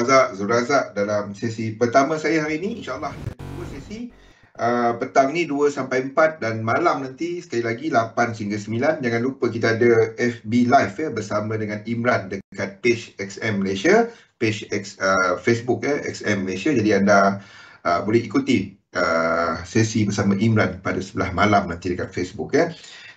Razak, Zul Razak dalam sesi pertama saya hari ini. InsyaAllah dua sesi. Petang ni 2 sampai 4 dan malam nanti sekali lagi 8 hingga 9. Jangan lupa kita ada FB Live bersama dengan Imran dekat page XM Malaysia, page Facebook XM Malaysia. Jadi anda boleh ikuti sesi bersama Imran pada sebelah malam nanti dekat Facebook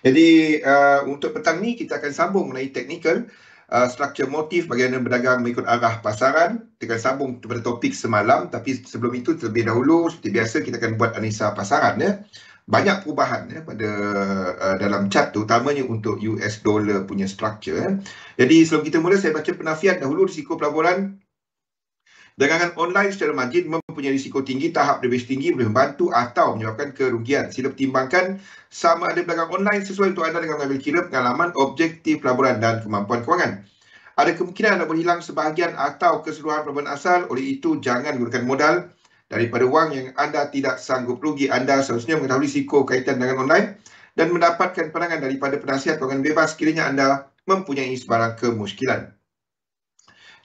Jadi untuk petang ni kita akan sambung mengenai teknikal struktur motif bagaimana berdagang mengikut arah pasaran. Kita akan sambung kepada topik semalam, tapi sebelum itu terlebih dahulu seperti biasa kita akan buat analisa pasaran Banyak perubahan pada dalam chart terutamanya untuk US dollar punya struktur Jadi sebelum kita mula saya baca penafian dahulu. Risiko pelaburan dagangan online secara margin mempunyai risiko tinggi, tahap debit tinggi boleh membantu atau menyebabkan kerugian. Sila pertimbangkan sama ada berdagang online sesuai untuk anda dengan mengambil kira pengalaman, objektif pelaburan dan kemampuan kewangan. Ada kemungkinan anda boleh hilang sebahagian atau keseluruhan pelaburan asal, oleh itu jangan gunakan modal daripada wang yang anda tidak sanggup rugi. Anda seharusnya mengetahui risiko kaitan dengan online dan mendapatkan pandangan daripada penasihat kewangan bebas sekiranya anda mempunyai sebarang kemusykilan.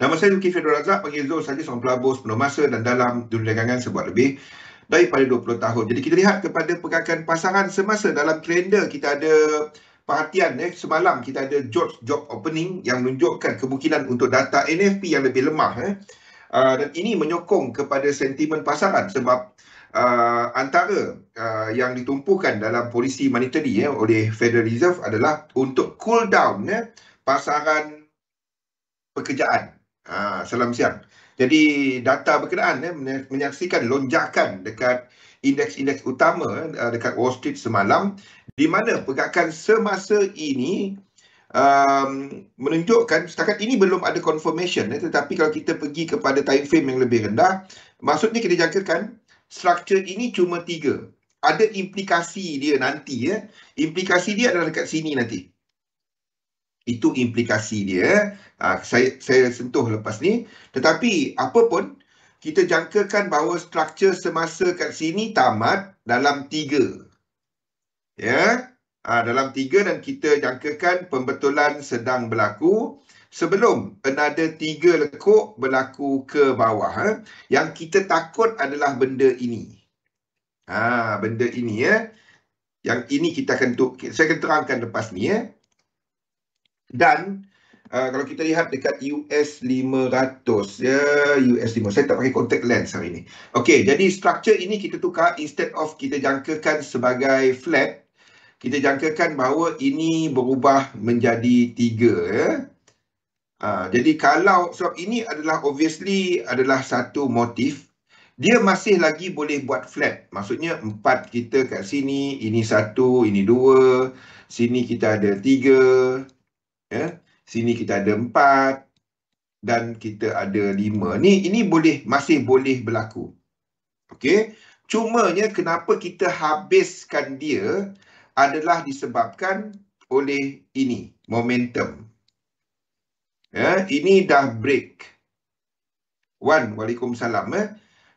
Nama saya Zulkifli Abdul Razak, panggil Zul saja, seorang pelabur sepenuh masa dan dalam dunia dagangan sebuah lebih daripada 20 tahun. Jadi kita lihat kepada pergerakan pasaran semasa. Dalam kalender kita ada perhatian semalam kita ada George Job Opening yang menunjukkan kemungkinan untuk data NFP yang lebih lemah dan ini menyokong kepada sentimen pasaran sebab antara yang ditumpukan dalam polisi monetary oleh Federal Reserve adalah untuk cool down pasaran pekerjaan. Salam siang. Jadi data berkenaan menyaksikan lonjakan dekat indeks-indeks utama dekat Wall Street semalam, di mana pergerakan semasa ini menunjukkan setakat ini belum ada confirmation tetapi kalau kita pergi kepada time frame yang lebih rendah, maksudnya kita jangkakan struktur ini cuma 3. Ada implikasi dia nanti implikasi dia adalah dekat sini nanti. Itu implikasi dia. Saya sentuh lepas ni. Tetapi apa pun, kita jangkakan bahawa struktur semasa kat sini tamat dalam 3. Dalam 3 dan kita jangkakan pembetulan sedang berlaku sebelum another 3 lekuk berlaku ke bawah. Yang kita takut adalah benda ini. Benda ini Yang ini kita akan saya akan terangkan lepas ni Dan kalau kita lihat dekat US 500 US 500, saya tak pakai contact lens hari ini. Okey, jadi struktur ini kita tukar, instead of kita jangkakan sebagai flat, kita jangkakan bahawa ini berubah menjadi 3 jadi kalau sebab ini adalah obviously adalah satu motif, dia masih lagi boleh buat flat. Maksudnya 4 kita kat sini, ini 1, ini 2, sini kita ada 3 sini kita ada 4 dan kita ada 5. Ini masih boleh berlaku. Okey. Cumanya kenapa kita habiskan dia adalah disebabkan oleh ini, momentum. Ini dah break. Waalaikumsalam.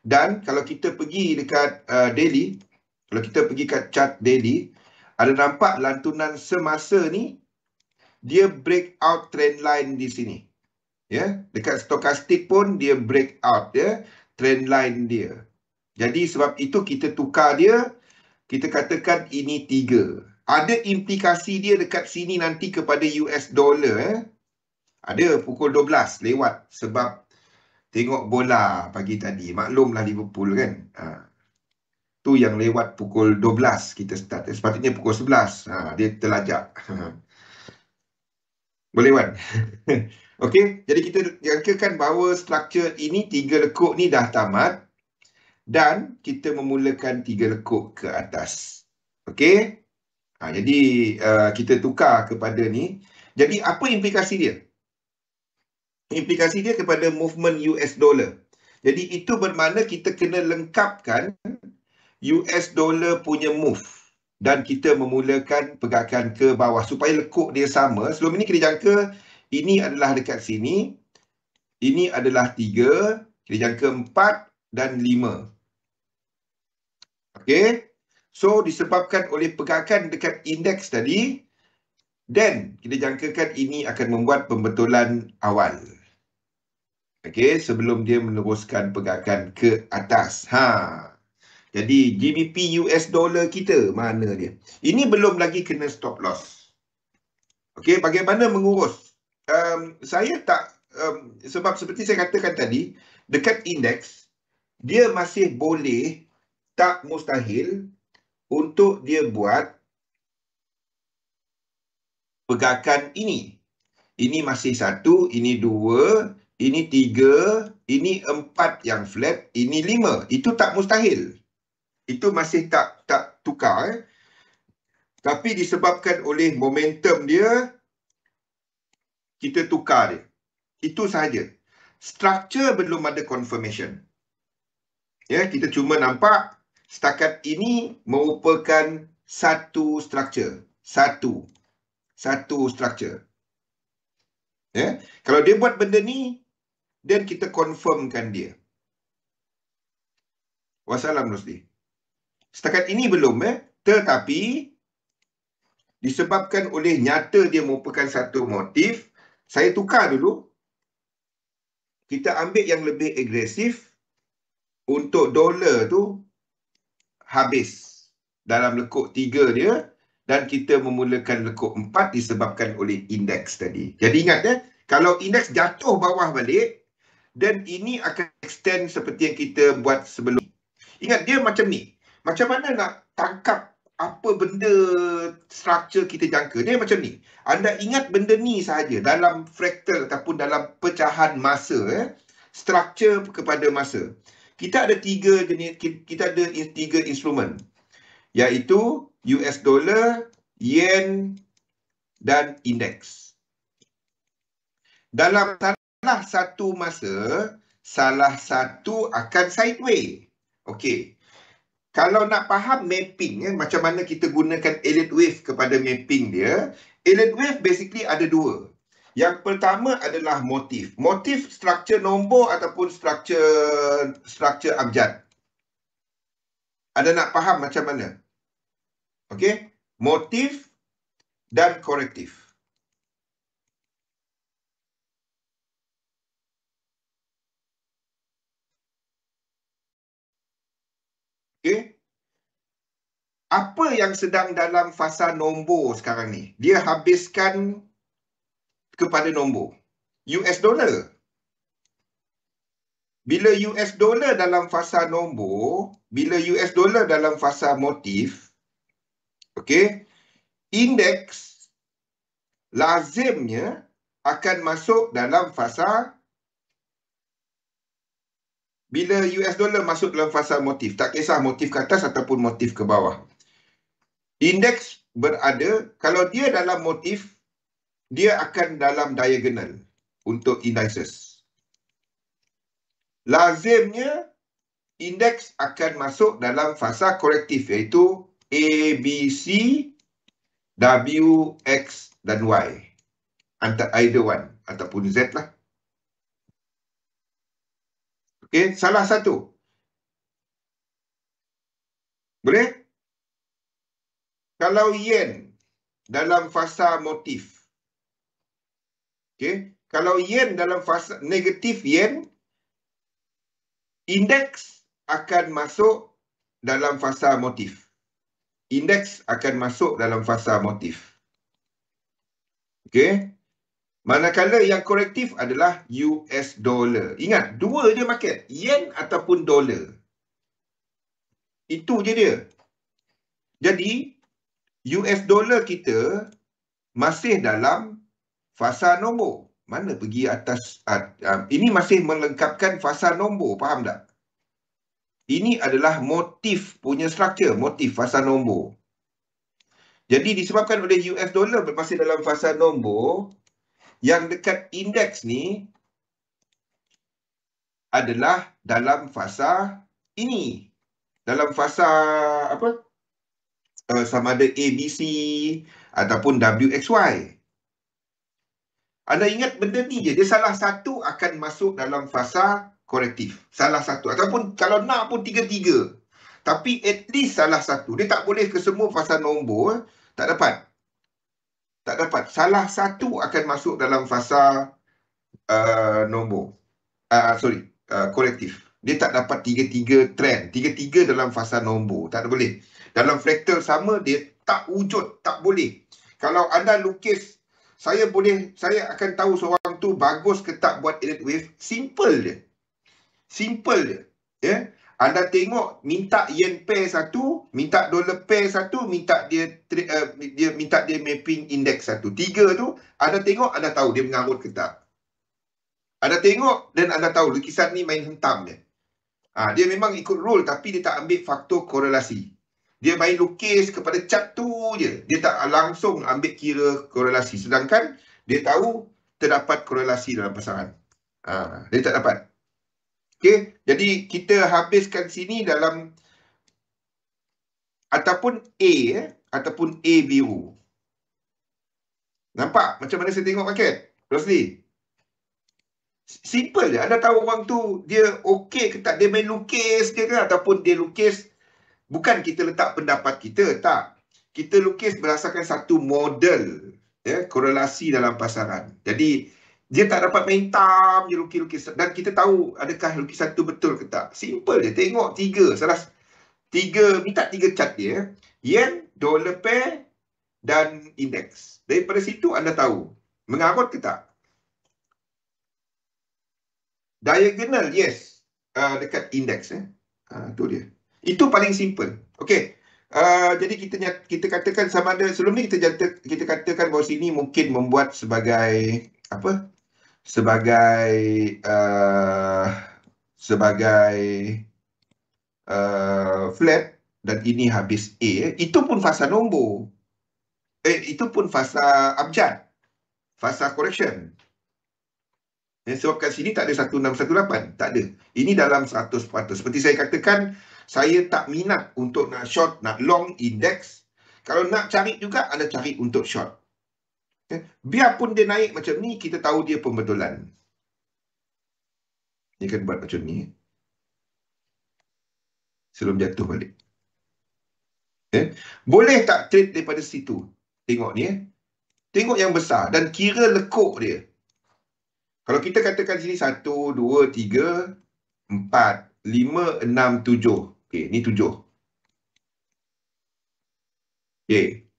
Dan kalau kita pergi dekat daily, kalau kita pergi kat chart daily, ada nampak lantunan semasa ni dia break out trend line di sini. Dekat stokastik pun dia break out trend line dia. Jadi sebab itu kita tukar dia, kita katakan ini 3. Ada implikasi dia dekat sini nanti kepada US dollar Ada pukul 12 lewat sebab tengok bola pagi tadi. Maklumlah Liverpool kan. Tu yang lewat pukul 12 kita start. Sepatutnya pukul 11. Dia terlajak. Boleh Wan? Okey, jadi kita jangkakan bahawa struktur ini 3 lekuk ni dah tamat dan kita memulakan 3 lekuk ke atas. Okey? Jadi kita tukar kepada ni. Jadi apa implikasi dia? Implikasi dia kepada movement US dollar. Jadi itu bermakna kita kena lengkapkan US dollar punya move. Dan kita memulakan pergerakan ke bawah supaya lekuk dia sama. Sebelum ini kita jangka ini adalah dekat sini. Ini adalah 3. Kita jangka 4 dan 5. Okey. So disebabkan oleh pergerakan dekat indeks tadi, dan kita jangkakan ini akan membuat pembetulan awal. Okey, sebelum dia meneruskan pergerakan ke atas. Jadi GBP US dollar kita mana dia? Ini belum lagi kena stop loss. Okey, bagaimana mengurus? Saya tak sebab seperti saya katakan tadi, dekat indeks dia masih boleh, tak mustahil untuk dia buat pergerakan ini. Ini masih 1, ini 2, ini 3, ini 4 yang flat, ini 5. Itu tak mustahil. Itu masih tak tukar. Tapi disebabkan oleh momentum dia, kita tukar dia. Itu sahaja. Structure belum ada confirmation. Ya, kita cuma nampak setakat ini merupakan satu structure. Satu structure. Ya, kalau dia buat benda ni, dan kita confirmkan dia. Wassalam Rusdi. Setakat ini belum, tetapi disebabkan oleh nyata dia merupakan satu motif, saya tukar dulu. Kita ambil yang lebih agresif untuk dolar tu habis dalam lekuk 3 dia, dan kita memulakan lekuk 4 disebabkan oleh indeks tadi. Jadi ingat, kalau indeks jatuh bawah balik, dan ini akan extend seperti yang kita buat sebelum. Ingat, dia macam ni. Macam mana nak tangkap apa benda structure kita jangka? Dia macam ni. Anda ingat benda ni sahaja dalam fractal ataupun dalam pecahan masa, structure kepada masa. Kita ada 3 jenis, kita ada 3 instrumen, iaitu US dollar, yen dan indeks. Dalam salah satu masa, salah satu akan sideways. Okey. Kalau nak faham mapping, macam mana kita gunakan Elliott wave kepada mapping dia, Elliott wave basically ada 2. Yang pertama adalah motif. Motif struktur nombor ataupun struktur abjad. Ada nak faham macam mana? Okey, motif dan korektif. Okey. Apa yang sedang dalam fasa nombor sekarang ni? Dia habiskan kepada nombor. US dollar. Bila US dollar dalam fasa nombor, bila US dollar dalam fasa motif, okey, indeks lazimnya akan masuk dalam fasa. Bila US dollar masuk dalam fasa motif, tak kisah motif ke atas ataupun motif ke bawah, indeks berada, kalau dia dalam motif, dia akan dalam diagonal untuk indices. Lazimnya indeks akan masuk dalam fasa korektif, iaitu A, B, C, W, X dan Y. Antara either one ataupun Z lah. Okey, salah satu. Boleh? Kalau yen dalam fasa motif. Okey, kalau yen dalam fasa negatif yen, indeks akan masuk dalam fasa motif. Indeks akan masuk dalam fasa motif. Okey. Manakala yang korektif adalah US dollar. Ingat, 2 je market, yen ataupun dolar. Itu je dia. Jadi, US dollar kita masih dalam fasa nombor. Mana pergi atas? Ini masih melengkapkan fasa nombor, faham tak? Ini adalah motif punya struktur, motif fasa nombor. Jadi disebabkan oleh US dollar masih dalam fasa nombor, yang dekat indeks ni adalah dalam fasa ini. Dalam fasa apa? Sama ada ABC ataupun WXY. Anda ingat benda ni je, dia salah satu akan masuk dalam fasa korektif. Salah satu. Ataupun kalau nak pun 3-3. Tapi at least salah satu. Dia tak boleh ke semua fasa nombor. Tak dapat. Tak dapat. Salah satu akan masuk dalam fasa nombor. kolektif. Dia tak dapat tiga-tiga trend, tiga-tiga dalam fasa nombor. Tak boleh. Dalam fraktal sama, dia tak wujud, tak boleh. Kalau anda lukis, saya akan tahu seorang tu bagus ke tak buat elite wave. Simple dia. Simple dia. Ya. Anda tengok, minta yen pair satu, minta dollar pair satu, minta dia mapping index satu. Tiga tu, anda tengok, anda tahu dia mengarut ke tak. Anda tengok dan anda tahu lukisan ni main hentam dia. Dia memang ikut rule tapi dia tak ambil faktor korelasi. Dia main lukis kepada cat tu je. Dia tak langsung ambil kira korelasi. Sedangkan dia tahu terdapat korelasi dalam pasaran. Dia tak dapat. Okay. Jadi kita habiskan sini dalam ataupun A ataupun A biru. Nampak macam mana saya tengok market? Rosli. Simple je. Anda tahu orang tu dia okey ke tak? Dia main lukis ke ataupun dia lukis bukan kita letak pendapat kita, tak. Kita lukis berdasarkan satu model korelasi dalam pasaran. Jadi dia tak dapat main tam je lukis-lukis dan kita tahu adakah lukisan tu betul ke tak. Simple je. Tengok minta tiga chart dia. Yen, dollar pair dan indeks. Daripada situ anda tahu mengarut ke tak. Diagonal, yes. Dekat indeks. Tu dia. Itu paling simple. Okey. Jadi kita katakan sama ada sebelum ni kita katakan bahawa sini mungkin membuat sebagai apa? Sebagai flat dan ini habis A. Itu pun fasa nombor. Itu pun fasa abjad. Fasa correction. Sebab kat sini tak ada 1618. Tak ada. Ini dalam 100%. Seperti saya katakan, saya tak minat untuk nak short, nak long index. Kalau nak cari juga, anda cari untuk short. Biarpun dia naik macam ni, kita tahu dia pembetulan. Dia akan buat macam ni. Sebelum jatuh balik. Boleh tak trade daripada situ? Tengok ni. Tengok yang besar dan kira lekuk dia. Kalau kita katakan sini 1, 2, 3, 4, 5, 6, 7. Okey, ni 7. Okey.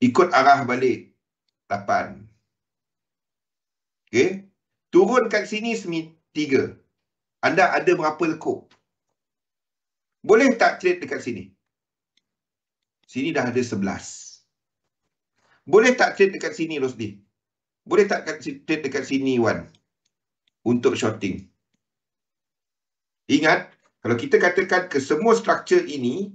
Ikut arah balik 8. Okey. Turun kat sini 3. Anda ada berapa lekuk? Boleh tak trade dekat sini? Sini dah ada 11. Boleh tak trade dekat sini, Rosdi? Boleh tak trade dekat sini, Wan? Untuk shorting. Ingat, kalau kita katakan ke semua struktur ini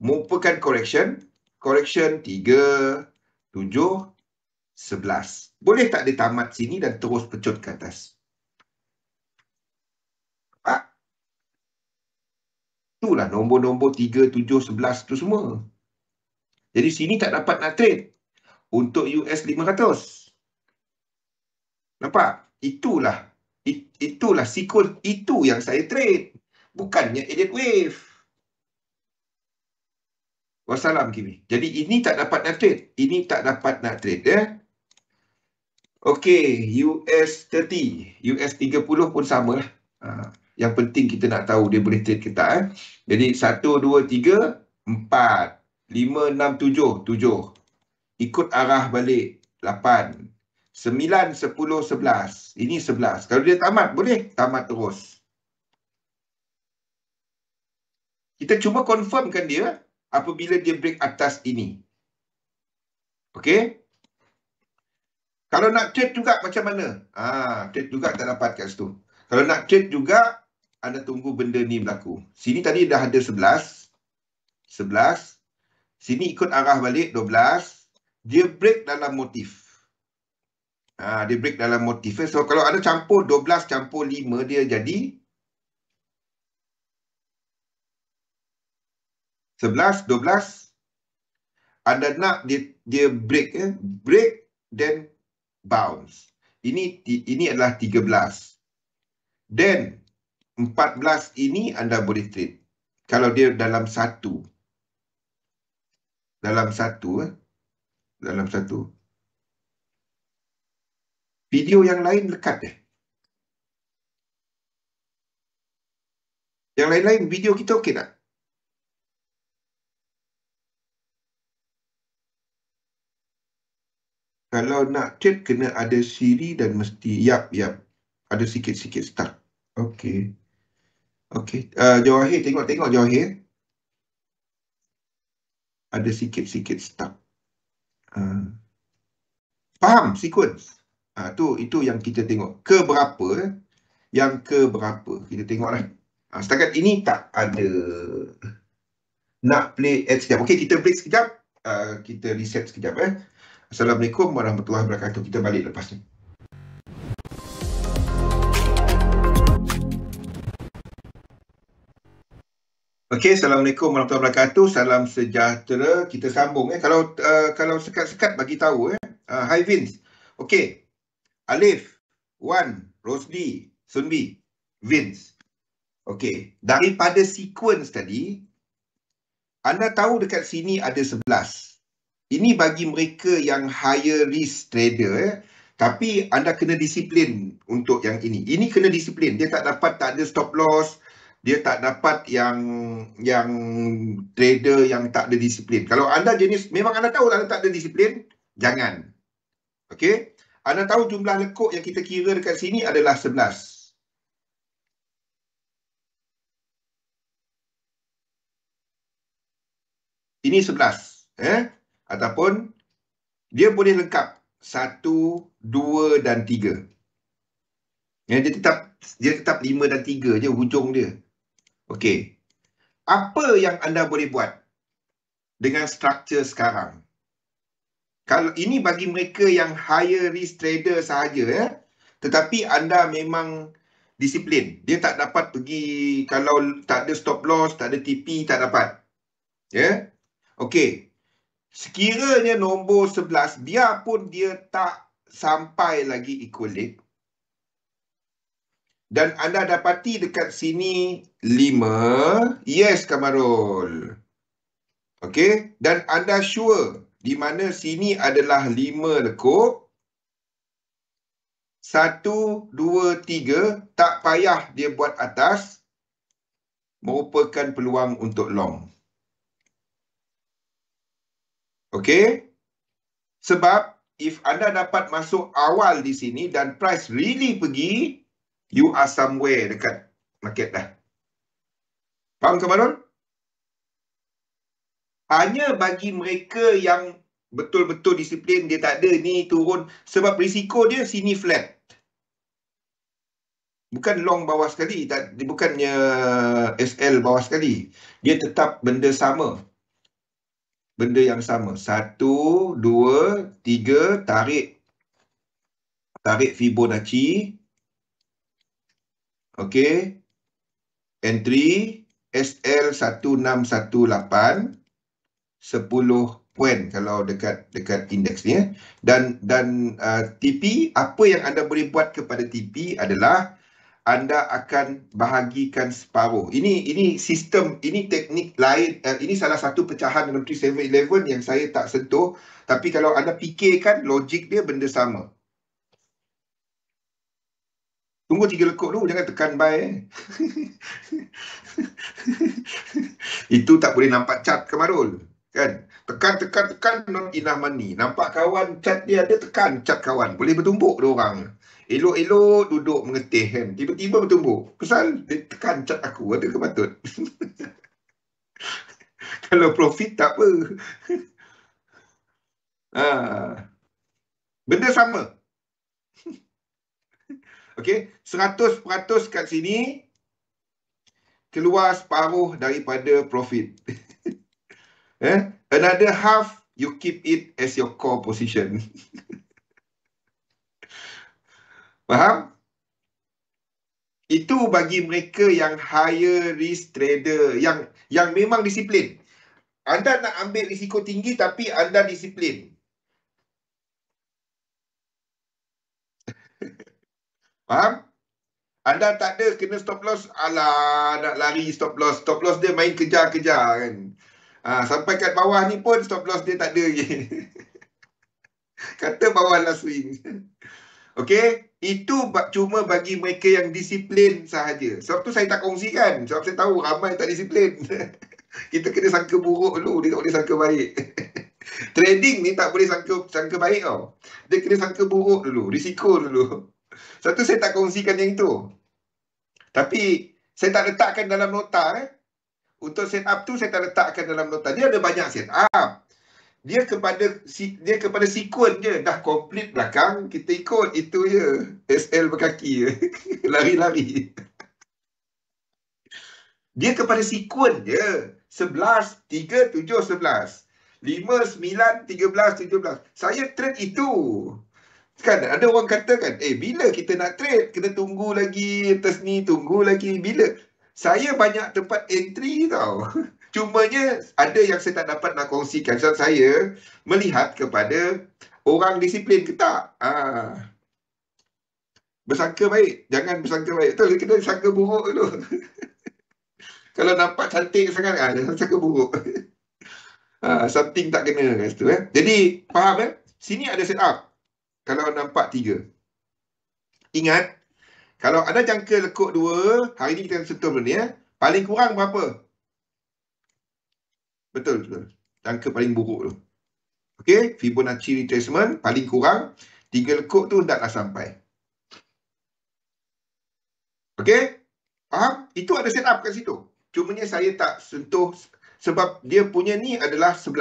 merupakan correction 3, 7, 11. Boleh tak dia tamat sini dan terus pecut ke atas? Itulah nombor-nombor 3, 7, 11 tu semua. Jadi sini tak dapat nak trade untuk US 500. Nampak? Itulah sequence itu yang saya trade. Bukannya elite wave. Wassalam, Kimi. Jadi ini tak dapat nak trade. Ini tak dapat nak trade. Okey, US 30. US 30 pun sama lah. Yang penting kita nak tahu dia boleh trade ke tak. Jadi 1, 2, 3, 4, 5, 6, 7. 7. Ikut arah balik 8. 9, 10, 11. Ini 11. Kalau dia tamat, boleh tamat terus. Kita cuba confirmkan dia apabila dia break atas ini. Okey? Kalau nak trade juga macam mana? Trade juga tak dapat kat situ. Kalau nak trade juga, anda tunggu benda ni berlaku. Sini tadi dah ada 11. 11. Sini ikut arah balik 12. Dia break dalam motif. Dia break dalam motif. So, kalau ada campur 12 campur 5, dia jadi 11, 12. Anda nak dia break. Break, then bounce. Ini adalah 13. Then 14 ini anda boleh trade. Kalau dia dalam satu. Dalam satu. Video yang lain lekat Yang lain-lain video kita okey tak? Kalau nak trade kena ada Siri dan mesti yap. Ada sikit-sikit stuck. Okey. Okey. Johor, tengok Johor. Ada sikit-sikit stuck. Faham sequence? Itu yang kita tengok. Ke berapa? Yang ke berapa? Kita tengoklah. Setakat ini tak ada. Nak play sekejap. Okey, kita break sekejap. Kita reset sekejap. Assalamualaikum warahmatullahi wabarakatuh. Kita balik lepas ni. Okey, Assalamualaikum warahmatullahi wabarakatuh. Salam sejahtera. Kita sambung. Kalau sekat-sekat bagi tahu. Hi Vince. Okey. Alif, Wan, Rosdi, Sunbi, Vince. Okey. Daripada sequence tadi, anda tahu dekat sini ada 11. Ini bagi mereka yang higher risk trader. Tapi anda kena disiplin untuk yang ini. Ini kena disiplin. Dia tak ada stop loss. Dia tak dapat yang trader yang tak ada disiplin. Kalau anda jenis, memang anda tahu anda tak ada disiplin, jangan. Okey? Anda tahu jumlah lekuk yang kita kira dekat sini adalah 11. Ini 11. Ataupun dia boleh lengkap 1, 2 dan 3. Dia tetap 5 dan 3 je hujung dia. Okey. Apa yang anda boleh buat dengan struktur sekarang? Kalau ini bagi mereka yang higher risk trader sahaja, tetapi anda memang disiplin. Dia tak dapat pergi, kalau tak ada stop loss, tak ada TP, tak dapat. Okey. Sekiranya nombor 11, biarpun dia tak sampai lagi equilibrium, dan anda dapati dekat sini 5. Yes, Kamarul. Okey. Dan anda sure di mana sini adalah 5 lekuk. 1, 2, 3. Tak payah dia buat atas. Merupakan peluang untuk long. Okey. Sebab if anda dapat masuk awal di sini dan price really pergi, you are somewhere dekat market dah. Faham Kamarul? Hanya bagi mereka yang betul-betul disiplin, dia tak ada ni turun. Sebab risiko dia sini flat. Bukan long bawah sekali. Dia bukannya SL bawah sekali. Dia tetap benda sama. Benda yang sama. 1, 2, 3, tarik Fibonacci. Okey. Entry SL 1618. 10 poin kalau dekat indeks ni. Dan TP, apa yang anda boleh buat kepada TP adalah anda akan bahagikan separuh. Ini sistem, ini teknik lain. Ini salah satu pecahan dalam 3711 yang saya tak sentuh. Tapi kalau anda fikirkan, logik dia benda sama. Tunggu 3 lekuk dulu, jangan tekan buy. Itu tak boleh nampak chart Kamarul. Kan? Tekan, not enough money. Nampak kawan cat dia ada, tekan cat kawan. Boleh bertumbuk dia orang. Elok-elok duduk mengetih kan. Tiba-tiba bertumbuk. Pasal dia tekan cat aku. Ada ke patut? Kalau profit tak apa. Benda sama. Okey, 100% kat sini keluar separuh daripada profit. Another half, you keep it as your core position. Faham? Itu bagi mereka yang higher risk trader, yang memang disiplin. Anda nak ambil risiko tinggi tapi anda disiplin. Faham? Anda tak ada kena stop loss, alah nak lari stop loss. Stop loss dia main kejar-kejar kan. Sampai kat bawah ni pun stop loss dia tak ada lagi. Kata bawah last swing. Okey? Itu cuma bagi mereka yang disiplin sahaja. Sebab tu saya tak kongsikan. Sebab saya tahu ramai tak disiplin. Kita kena sangka buruk dulu. Dia tak boleh sangka baik. Trading ni tak boleh sangka baik tau. Dia kena sangka buruk dulu. Risiko dulu. Sebab tu saya tak kongsikan yang itu. Tapi saya tak letakkan dalam nota. Untuk set up tu saya tak letakkan dalam nota. Dia ada banyak set up. Dia kepada sikun je. Dah complete belakang, kita ikut. Itu je. SL berkaki je. Lari-lari. Dia kepada sikun je. 11, 3, 7, 11. 5, 9, 13, 17. Saya trade itu. Kan ada orang kata kan, bila kita nak trade, kita tunggu lagi atas ni, tunggu lagi. Bila? Saya banyak tempat entry tau. Cumanya ada yang saya tak dapat nak kongsikan. Sebab saya melihat kepada orang disiplin ke tak. Bersangka baik. Jangan bersangka baik. Betul, kita sangka buruk dulu. Kalau nampak cantik sangat, jangan sangka buruk. Something tak kena kat situ. Jadi, faham Sini ada setup. Kalau nampak 3. Ingat, kalau ada jangka lekuk 2, hari ni kita sentuh benda ni. Paling kurang berapa? Betul. Jangka paling buruk tu. Okey, Fibonacci retracement paling kurang 3 lekuk tu taklah sampai. Okey? Faham? Itu ada setup kat situ. Cumanya saya tak sentuh sebab dia punya ni adalah 11.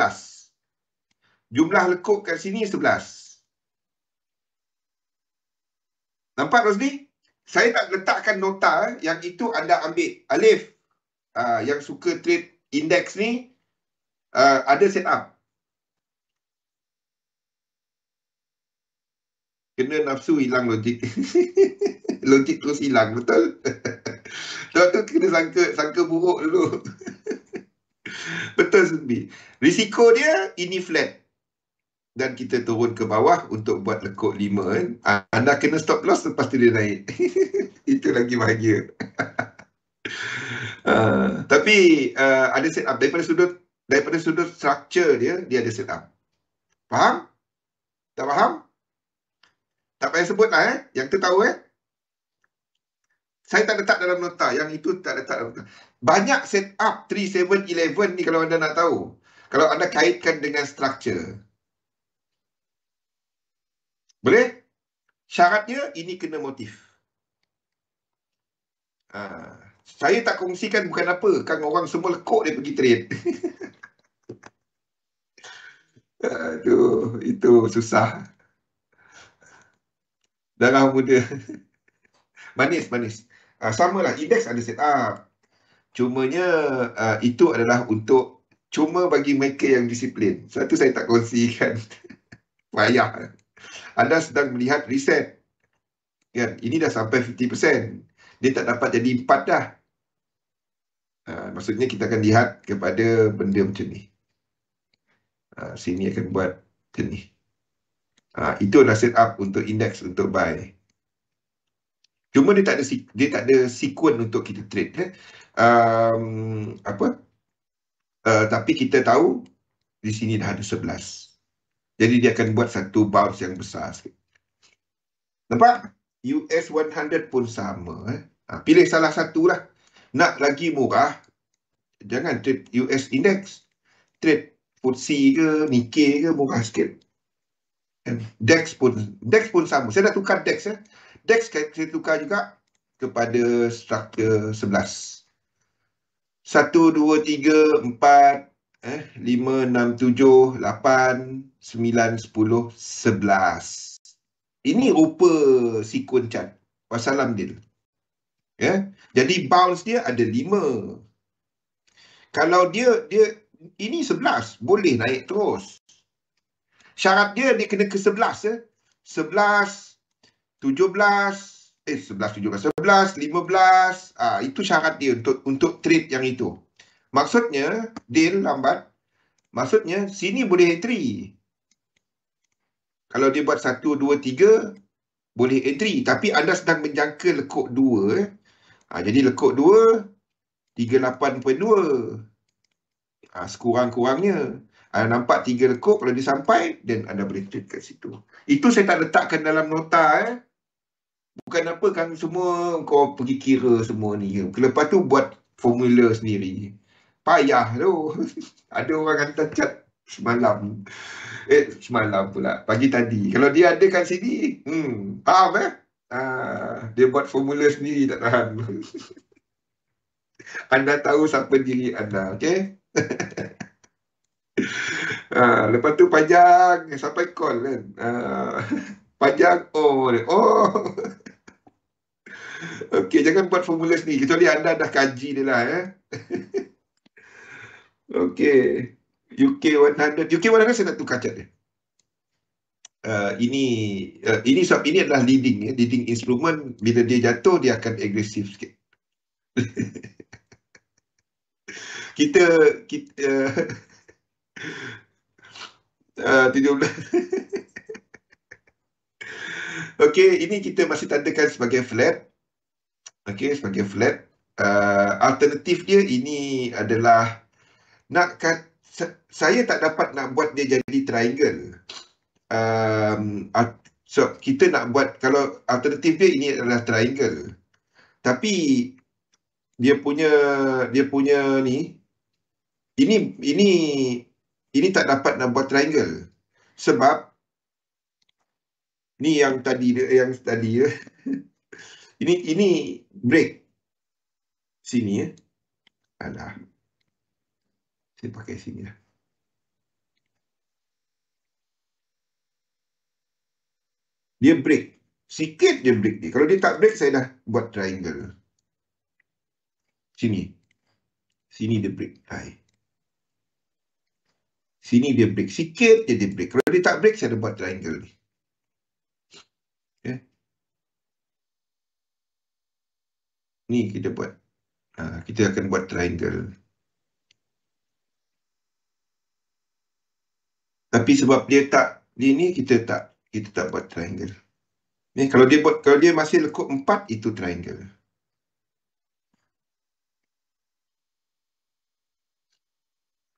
Jumlah lekuk kat sini 11. Nampak Rosli? Saya tak letakkan nota yang itu anda ambil. Alif, yang suka trade index ni, ada setup. Kena nafsu hilang logik. Logik terus hilang, betul? Sebab tu kena sangka buruk dulu. Betul Sunbi. Risiko dia ini flat. Dan kita turun ke bawah untuk buat lekuk 5 kan. Anda kena stop loss lepas tu dia naik. Itu lagi bahagia. Tapi ada setup daripada sudut structure dia ada setup. Faham? Tak faham? Tak payah sebut lah Yang tu tahu Saya tak letak dalam nota. Yang itu tak letak dalam nota. Banyak setup 3, 7, 11 ni kalau anda nak tahu. Kalau anda kaitkan dengan structure. Boleh? Syaratnya ini kena motif. Saya tak kongsikan bukan apa. Kan orang semua lekuk dia pergi trade. Aduh, itu susah. Darah muda. Manis. Samalah, indeks ada setup. Cumanya itu adalah untuk cuma bagi mereka yang disiplin. Satu saya tak kongsikan. Payah. Anda sedang melihat reset. Kan? Ini dah sampai 50%. Dia tak dapat jadi 4 dah. Maksudnya kita akan lihat kepada benda macam ni. Sini akan buat macam ni. Itu adalah setup untuk indeks untuk buy. Cuma dia tak ada sequence untuk kita trade. Tapi kita tahu di sini dah ada 11. Jadi dia akan buat satu bounce yang besar sikit. Nampak? US 100 pun sama. Pilih salah satu lah. Nak lagi murah, jangan trade US Index. Trade FTSE ke, Nikkei ke, murah sikit. DEX pun sama. Saya dah tukar DEX. DEX saya tukar juga kepada structure 11. 1, 2, 3, 4, 5, 6, 7, 8, 9, 10, 11. Ini rupa sequence chart. Wassalam deal. Jadi bounce dia ada 5. Kalau dia ini 11, boleh naik terus. Syarat dia kena ke 11. 11, 17, 11, 15. Itu syarat dia untuk trade yang itu. Maksudnya, deal lambat. Maksudnya, sini boleh entry. Kalau dia buat 1, 2, 3, boleh entry. Tapi anda sedang menjangka lekuk 2. Jadi lekuk 2, 38.2. Sekurang-kurangnya. Nampak 3 lekuk, kalau dia sampai, then anda boleh trade kat situ. Itu saya tak letakkan dalam nota. Bukan apa kan semua kau pergi kira semua ni. Lepas tu buat formula sendiri. Payah tu. Ada orang hantar cat semalam. Semalam pula. Pagi tadi. Kalau dia ada kat sini, faham dia buat formula sendiri tak tahan. Anda tahu siapa diri anda, okey? Lepas tu panjang sampai call kan. Panjang oh. Okey, jangan buat formula sendiri kecuali anda dah kaji dia lah Okey. UK 100. UK 100 saya nak tukar cat dia. Ini sebab ini adalah leading instrument. Bila dia jatuh dia akan agresif sikit. kita 17. Okey, ini kita masih tandakan sebagai flat. Okey, sebagai flat. Alternatif dia ini adalah saya tak dapat nak buat dia jadi triangle. So kita nak buat, kalau alternatif dia ini adalah triangle. Tapi dia punya ni ini tak dapat nak buat triangle. Sebab ni yang tadi ini break sini Alah. Saya pakai sini lah. Dia break. Sikit dia break dia. Kalau dia tak break, saya dah buat triangle. Sini. Sini dia break. Sini dia break. Sikit je dia break. Kalau dia tak break, saya dah buat triangle ni. Okay. Ni kita buat. Kita akan buat triangle. Tapi sebab dia tak, ini kita tak buat triangle. Ni kalau dia masih lekuk 4, itu triangle.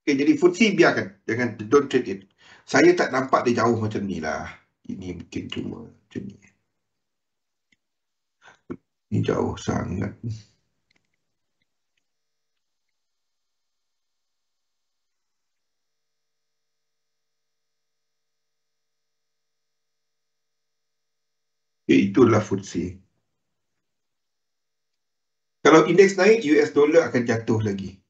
Okay, jadi FTSE biarkan. Jangan, don't trade it. Saya tak nampak dia jauh macam ni lah. Ini mungkin cuma macam ni. Ini jauh sangat. Itulah FTSE. Kalau indeks naik, US dollar akan jatuh lagi.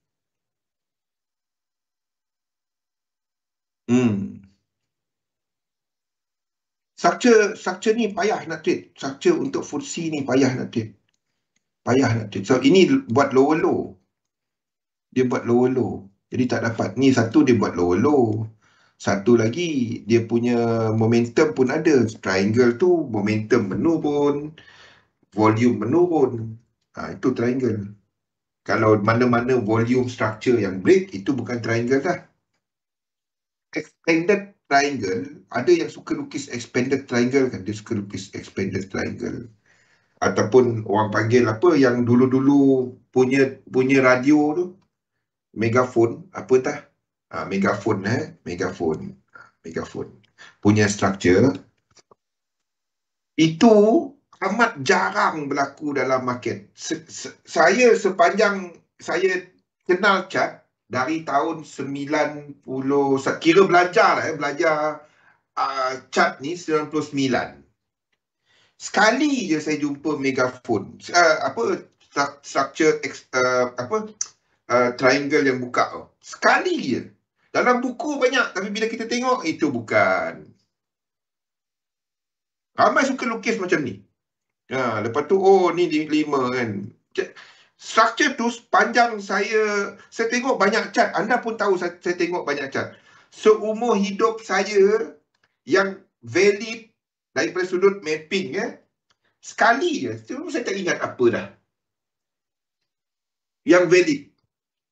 Structure ni payah nak trade. Structure untuk FTSE ni payah nak trade. So ini buat lower low. Dia buat lower low. Jadi tak dapat. Ni satu dia buat lower low. Satu lagi dia punya momentum pun ada. Triangle tu momentum menurun, volume menurun. Itu triangle. Kalau mana-mana volume structure yang break, itu bukan triangle dah. Expanded triangle, ada yang suka lukis expanded triangle kan, dia suka lukis expanded triangle. Ataupun orang panggil apa yang dulu-dulu punya radio tu, megaphone, apa tah? Megaphone punya structure. Itu amat jarang berlaku dalam market. Saya sepanjang saya kenal cat dari tahun 90, kira belajar cat ni 99. Sekali je saya jumpa megaphone. Structure triangle yang buka. Sekali je. Dalam buku banyak, tapi bila kita tengok, itu bukan. Ramai suka lukis macam ni. Lepas tu, ni 5 kan. Structure tu panjang saya tengok banyak cat. Anda pun tahu saya tengok banyak cat. Seumur hidup saya yang valid daripada sudut mapping sekali je. Saya tak ingat apa dah. Yang valid.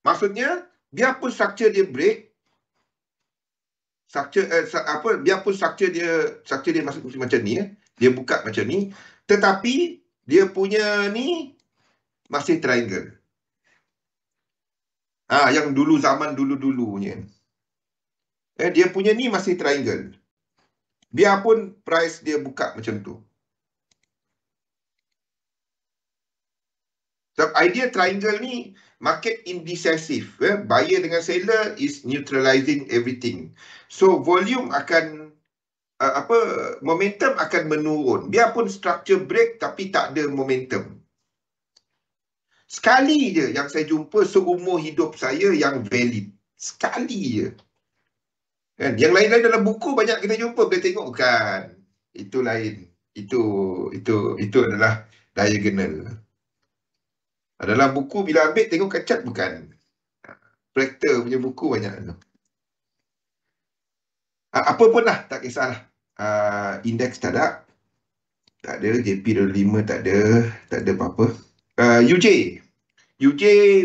Maksudnya, biarpun structure dia break, biarpun structure dia masuk macam ni, dia buka macam ni, tetapi dia punya ni masih triangle. Yang zaman dulu-dulunya. Dia punya ni masih triangle. Biarpun price dia buka macam tu. So, idea triangle ni market indecisive. Buyer dengan seller is neutralizing everything. So, volume akan momentum akan menurun. Biarpun structure break tapi tak ada momentum. Sekali je yang saya jumpa seumur hidup saya yang valid. Sekali je. Kan? Yang lain-lain dalam buku banyak kita jumpa, boleh tengok kan. Itu lain. Itu adalah diagonal. Dalam buku bila ambil tengok cat bukan. Fractal punya buku banyak tu. Apa pun lah, tak kisahlah. Index tak ada. Tak ada. JP25 tak ada apa-apa. UJ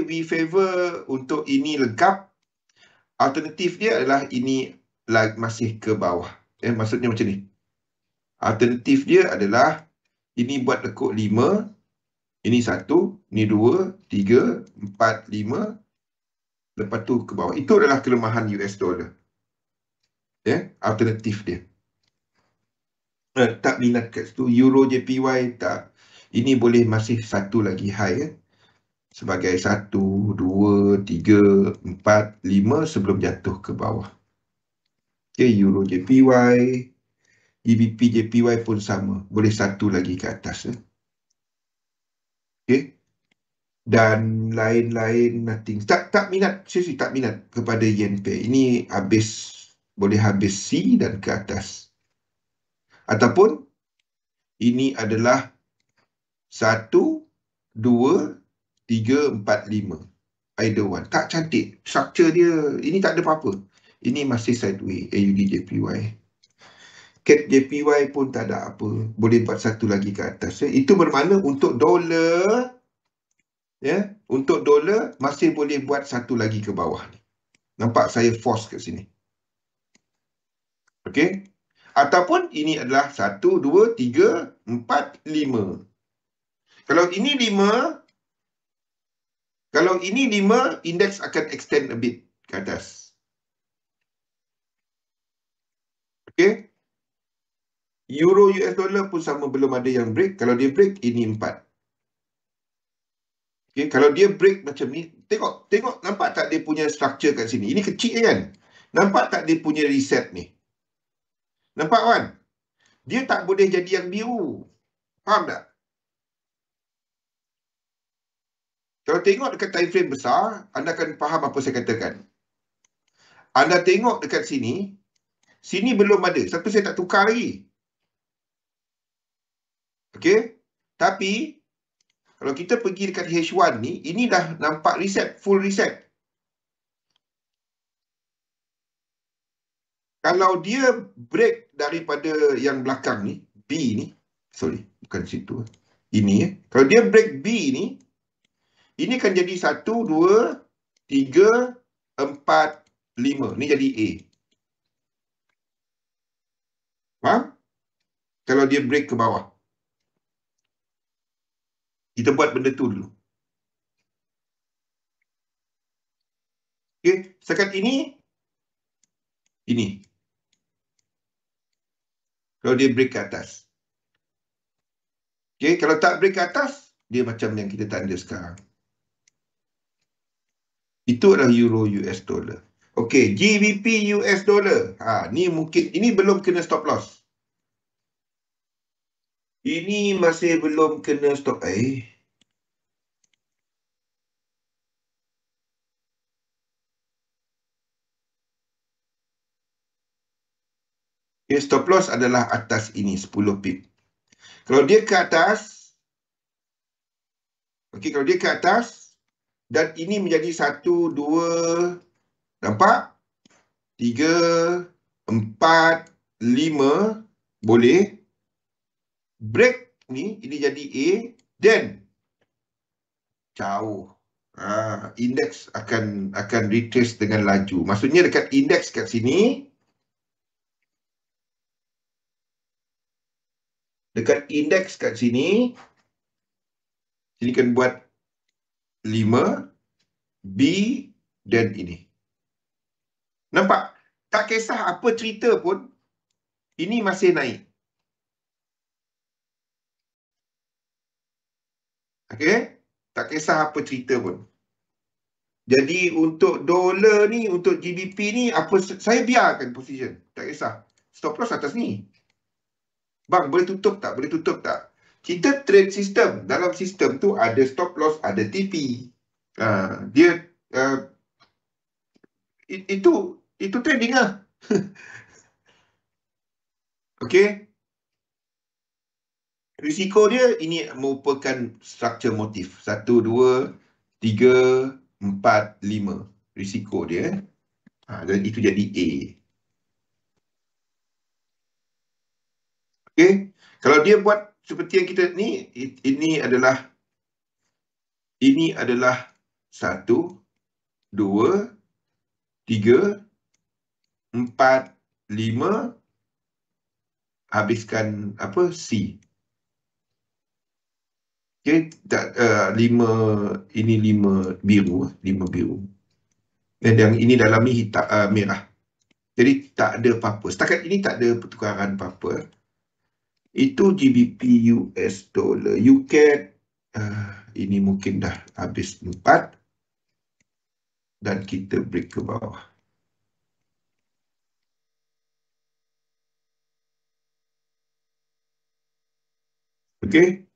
we favor untuk ini lengkap. Alternatif dia adalah ini masih ke bawah. Maksudnya macam ni. Alternatif dia adalah ini buat lekuk 5. Ini 1, ini 2, 3, 4, 5. Lepas tu ke bawah. Itu adalah kelemahan US dollar. Alternatif dia. Tak minat kat situ. Euro JPY tak. Ini boleh masih satu lagi high. Sebagai 1, 2, 3, 4, 5 sebelum jatuh ke bawah. Euro JPY. GBP JPY pun sama. Boleh satu lagi ke atas. Dan lain-lain nothing. Tak minat. Seriously tak minat kepada yen pair. Ini boleh habis C dan ke atas. Ataupun ini adalah 1, 2, 3, 4, 5. Either one. Tak cantik. Structure dia, ini tak ada apa-apa. Ini masih sideways. AUD JPY. CAD JPY pun tak ada apa. Boleh buat satu lagi ke atas. Itu bermakna untuk dolar, untuk dolar masih boleh buat satu lagi ke bawah. Nampak saya force kat sini. Okey. Ataupun ini adalah 1, 2, 3, 4, 5. Kalau ini 5, indeks akan extend a bit ke atas. Okey. Euro US dollar pun sama, belum ada yang break. Kalau dia break, ini 4. Okay, kalau dia break macam ni, tengok nampak tak dia punya structure kat sini? Ini kecil kan? Nampak tak dia punya reset ni? Nampak kan? Dia tak boleh jadi yang biru. Faham tak? Kalau tengok dekat time frame besar, anda akan faham apa saya katakan. Anda tengok dekat sini, sini belum ada. Tapi saya tak tukar lagi. Okey? Tapi, kalau kita pergi dekat H1 ni, ini dah nampak reset, full reset. Kalau dia break daripada yang belakang ni, B ni, sorry, bukan situ. Ini, kalau dia break B ni, ini akan jadi 1, 2, 3, 4, 5. Ni jadi A. Faham? Kalau dia break ke bawah. Kita buat benda tu dulu. Okay, sekat ini. Kalau dia break ke atas. Okay, kalau tak break ke atas, dia macam yang kita tanda sekarang. Itu adalah Euro US dollar. Okay, GBP US dollar. Ni mungkin, ini belum kena stop loss. Ini masih belum kena stop. Stop loss adalah atas ini 10 pip. Kalau dia ke atas, kalau dia ke atas dan ini menjadi 1, 2, nampak? 3, 4, 5, boleh. Break ni, ini jadi A, then jauh. Indeks akan retrace dengan laju. Maksudnya dekat indeks kat sini, sini kan buat 5, B, dan ini. Nampak? Tak kisah apa cerita pun, ini masih naik. Okay? Tak kisah apa cerita pun. Jadi untuk dolar ni, untuk GBP ni, saya biarkan position. Tak kisah. Stop loss atas ni. Bang, boleh tutup tak? Boleh tutup tak? Kita trade sistem. Dalam sistem tu ada stop loss, ada TP. Dia itu trading lah. Okey. Risiko dia ini merupakan struktur motif. 1, 2, 3, 4, 5. Risiko dia. Dan itu jadi A. Okey. Kalau dia buat seperti yang kita ni, ini adalah 1, 2, 3, 4, 5. Habiskan apa? C. Okey, 5 ini 5 biru, 5 biru. Dan yang ini dalam ni hitam, merah. Jadi tak ada apa-apa. Setakat ini tak ada pertukaran apa-apa. Itu GBP US dollar. UCAD ini mungkin dah habis 4 dan kita break ke bawah. Okey.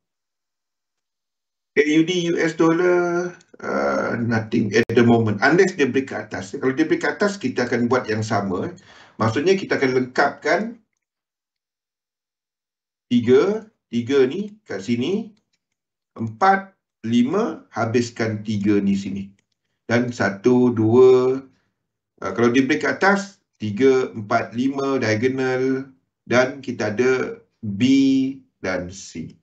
AUD US dollar nothing at the moment unless dia break ke atas. Kalau dia break ke atas, kita akan buat yang sama. Maksudnya kita akan lengkapkan 3 ni kat sini, 4, 5 habiskan 3 di sini. Dan 1, 2 kalau dia break ke atas, 3, 4, 5 diagonal dan kita ada B dan C.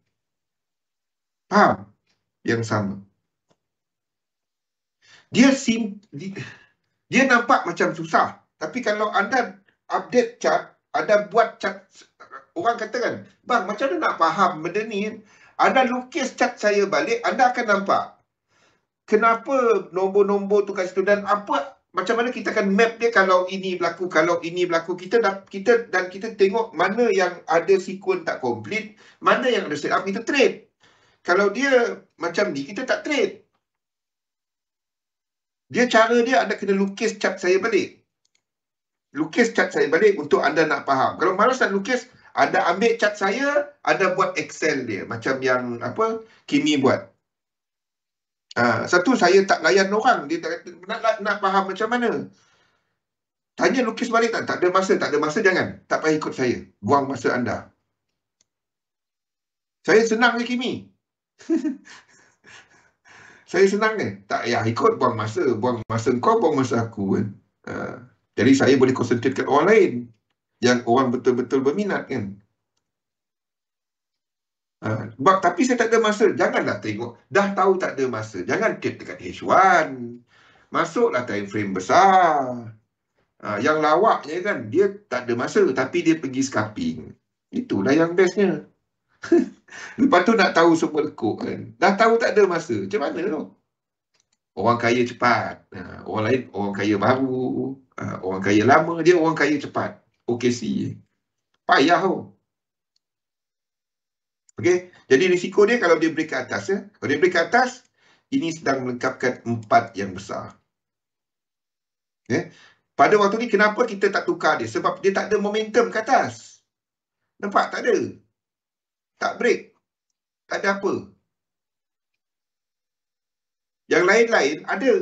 Faham? Yang sama. Dia nampak macam susah. Tapi kalau anda update chart, anda buat chart, orang kata kan, bang, macam mana nak faham benda ni? Anda lukis chart saya balik, anda akan nampak kenapa nombor-nombor tu kat situ dan macam mana kita akan map dia kalau ini berlaku, kalau ini berlaku. Kita tengok mana yang ada sequence tak complete, mana yang ada setup, kita trade. Kalau dia macam ni, kita tak trade. Cara dia anda kena lukis chart saya balik. Lukis chart saya balik untuk anda nak faham. Kalau malas nak lukis, anda ambil chart saya, anda buat Excel dia. Macam yang Kimi buat. Satu, saya tak layan orang. Dia nak faham macam mana. Tanya lukis balik tak? Tak ada masa jangan. Tak payah ikut saya. Buang masa anda. Saya senang je Kimi. Saya senang kan? Tak payah ikut, buang masa kau, buang masa aku kan. Jadi saya boleh concentrate kat orang lain yang orang betul-betul berminat kan. Tapi saya tak ada masa. Janganlah tengok. Dah tahu tak ada masa. Jangan trade dekat H1. Masuklah time frame besar. Yang lawaknya kan, dia tak ada masa tapi dia pergi scalping. Itulah yang bestnya. Lepas tu nak tahu semua lekuk kan. Dah tahu tak ada masa. Macam mana tu? Orang kaya cepat. Orang lain orang kaya baru. Orang kaya lama. Dia orang kaya cepat. OKC. Payah tu. Okey. Jadi risiko dia kalau dia break ke atas. Kalau dia break ke atas, ini sedang melengkapkan 4 yang besar. Okay. Pada waktu ni kenapa kita tak tukar dia? Sebab dia tak ada momentum ke atas. Nampak? Tak ada. Tak break. Tak ada apa. Yang lain-lain ada.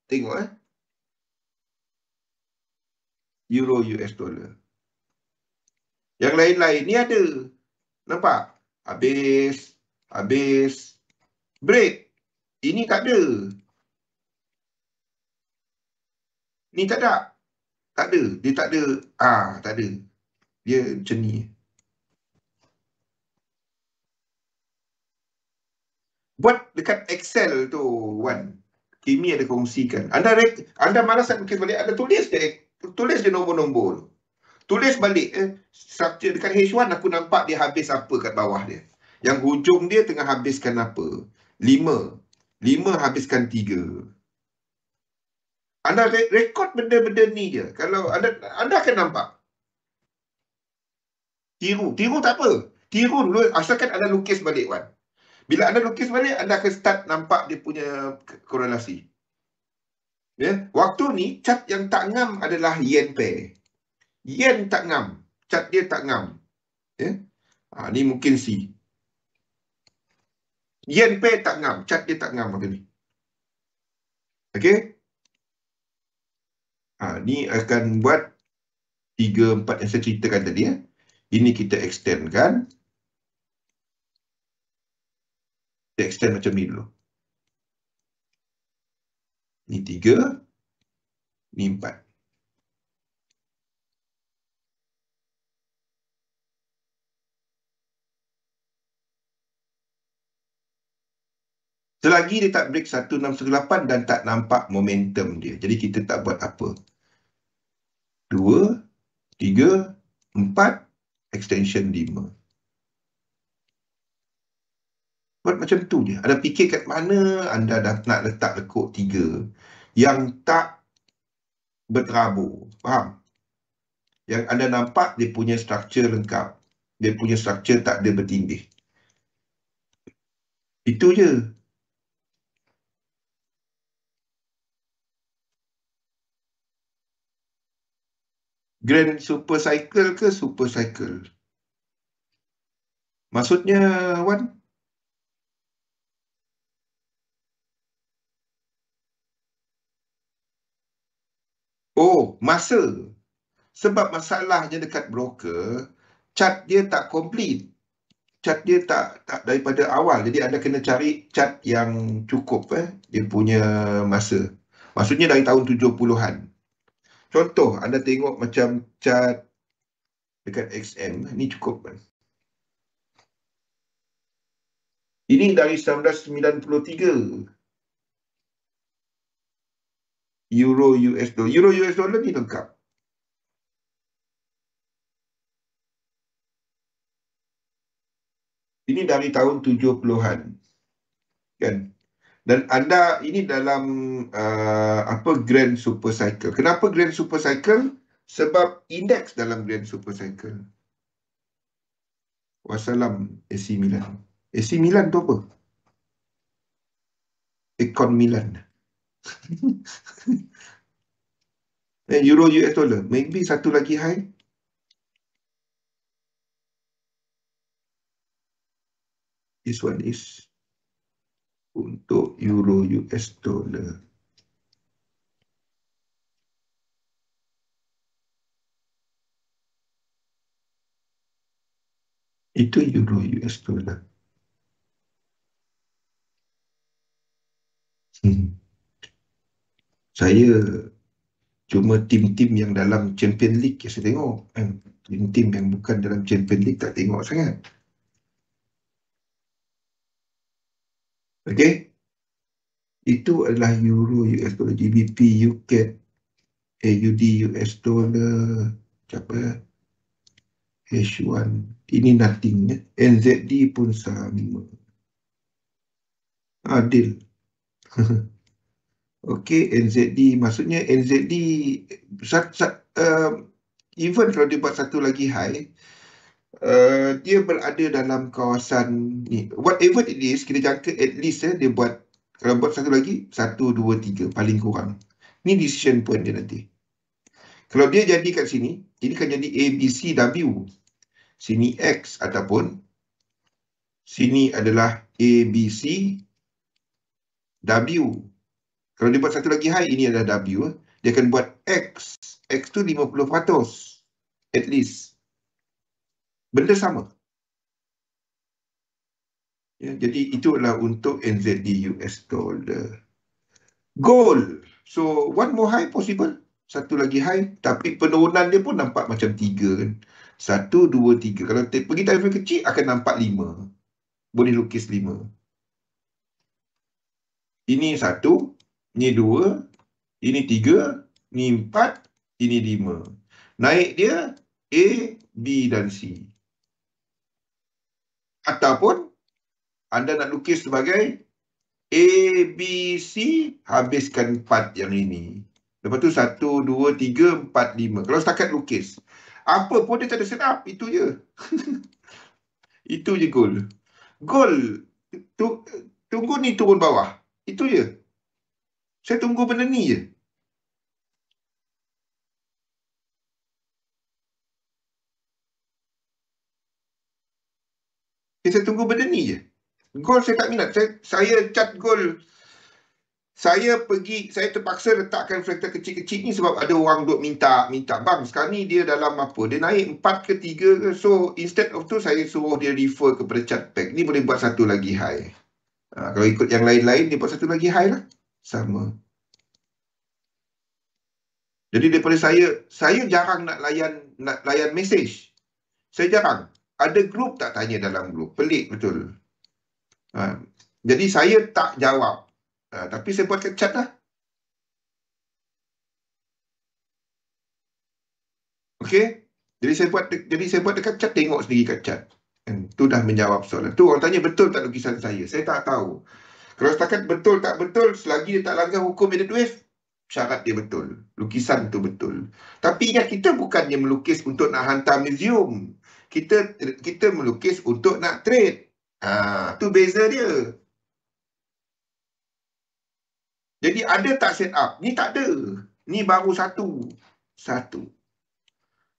Tengok Euro US dollar. Yang lain-lain ni ada. Nampak? Habis. Break. Ini tak ada. Ni tak ada. Tak ada. Dia tak ada. Tak ada. Dia macam ni. Buat dekat Excel tu, Wan. Kimi ada kongsikan. Anda malas nak lukis balik, anda tulis je nombor-nombor. Tulis balik structure dekat H1 aku nampak dia habis apa kat bawah dia. Yang hujung dia tengah habiskan apa? 5 habiskan 3. Anda rekod benda-benda ni je. Kalau anda akan nampak. Tiru tak apa. Tiru dulu asalkan anda lukis balik, Wan. Bila anda lukis balik, anda akan start nampak dia punya korelasi. Ya, waktu ni cat yang tak ngam adalah yen pair. Yen tak ngam, cat dia tak ngam. Ya. Ni mungkin C. Yen pair tak ngam, cat dia tak ngam macam ni. Okey. Ni akan buat 3, 4 yang saya ceritakan tadi. Ini kita extendkan. Kita extend macam ni dulu. Ni 3, ni 4. Selagi dia tak break 1618 dan tak nampak momentum dia. Jadi kita tak buat apa. 2, 3, 4, extension 5. Buat macam tu je. Anda fikir kat mana anda dah nak letak lekuk 3 yang tak berterabur. Faham? Yang anda nampak dia punya struktur lengkap. Dia punya struktur tak ada bertindih. Itu je. Grand super cycle ke super cycle? Maksudnya, Wan? Oh, masa. Sebab masalahnya dekat broker, chart dia tak complete. Chart dia tak daripada awal. Jadi anda kena cari chart yang cukup dia punya masa. Maksudnya dari tahun 70-an. Contoh, anda tengok macam chart dekat XM. Ni cukup kan? Ini dari 1993. Euro US dollar. Euro US dollar ni lengkap. Ini dari tahun 70-an. Kan? Dan anda ini dalam Grand Super Cycle. Kenapa Grand Super Cycle? Sebab indeks dalam Grand Super Cycle. Wassalam AC Milan. AC Milan tu apa? Econ Milan. Euro US dollar. Maybe satu lagi high. This one is untuk Euro US dollar. Itu Euro US dollar. Saya cuma tim-tim yang dalam Champion League yang saya tengok. Tim-tim yang bukan dalam Champion League tak tengok sangat. Okey. Itu adalah Euro US dollar, GBP UK, AUD US dollar, apa? H1. Ini nothing. NZD pun sama. Adil. Okey, NZD. Maksudnya NZD even kalau dia buat satu lagi high, dia berada dalam kawasan ni. Whatever it is, kita jangka at least dia buat, kalau buat satu lagi, 1, 2, 3 paling kurang. Ni decision point dia nanti. Kalau dia jadi kat sini, ini kan jadi A, B, C, W. Sini X ataupun sini adalah A, B, C, W. Kalau dia buat satu lagi high, ini adalah W. Dia akan buat X. X tu 50%. At least. Benda sama. Ya, jadi itu adalah untuk NZD US dollar. Gold. So, one more high possible. Satu lagi high. Tapi penurunan dia pun nampak macam 3 kan. 1, 2, 3. Kalau pergi time frame kecil, akan nampak 5. Boleh lukis 5. Ini 1. Ini 2. Ini 3. Ini 4. Ini 5. Naik dia A, B dan C. Ataupun anda nak lukis sebagai A, B, C, habiskan 4 yang ini. Lepas tu 1, 2, 3, 4, 5. Kalau setakat lukis. Apa pun dia tak ada setup. Itu je. Itu je goal. Goal. Tunggu ni turun bawah. Itu je. Saya tunggu benda ni je. Saya tunggu benda ni je. Gol saya tak minat. Saya cat gol. Saya terpaksa letakkan filter kecil-kecil ni sebab ada orang duk minta. Bang, sekarang ni dia dalam apa? Dia naik 4 ke 3 ke? So, instead of tu, saya suruh dia refer kepada cat pack. Ni boleh buat satu lagi high. Kalau ikut yang lain-lain, dia buat satu lagi high lah. Sama. Jadi daripada saya jarang nak layan message. Saya jarang. Ada grup tak tanya dalam grup. Pelik betul. Jadi saya tak jawab. Tapi saya buat cat lah. Okey. Jadi saya buat dekat chat, tengok sendiri kat chat. Tu dah menjawab soalan. Tu orang tanya betul tak lukisan saya. Saya tak tahu. Kalau setakat betul tak betul, selagi dia tak langgar hukum edit wave, syarat dia betul. Lukisan tu betul. Tapi ingat, kita bukannya melukis untuk nak hantar museum. Kita melukis untuk nak trade. Tu beza dia. Jadi ada tak set up? Ni tak ada. Ni baru satu.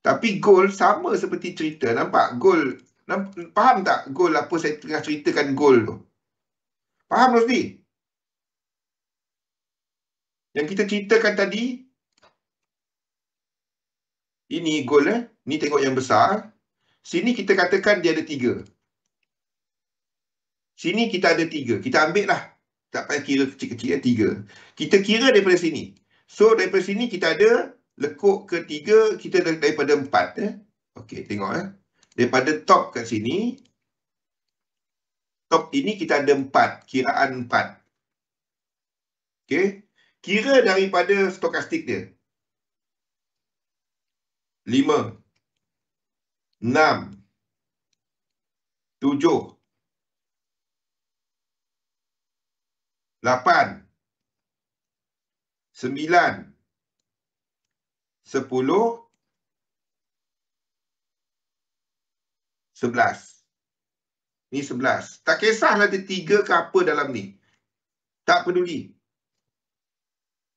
Tapi goal sama seperti cerita. Nampak goal? Faham tak goal apa saya tengah ceritakan goal tu? Faham Rosdi? Yang kita ceritakan tadi, ini goal ni tengok yang besar. Sini kita katakan dia ada 3. Sini kita ada 3. Kita ambil lah. Tak payah kira kecil-kecil 3. Kita kira daripada sini. So daripada sini kita ada lekuk ke 3, kita daripada 4. Okey, tengok daripada top kat sini, top ini kita ada 4, kiraan 4. Okey, kira daripada stokastik dia. 5, 6, 7, 8, 9, 10, 11. Ni 11. Tak kisahlah dia 3 ke apa dalam ni. Tak peduli.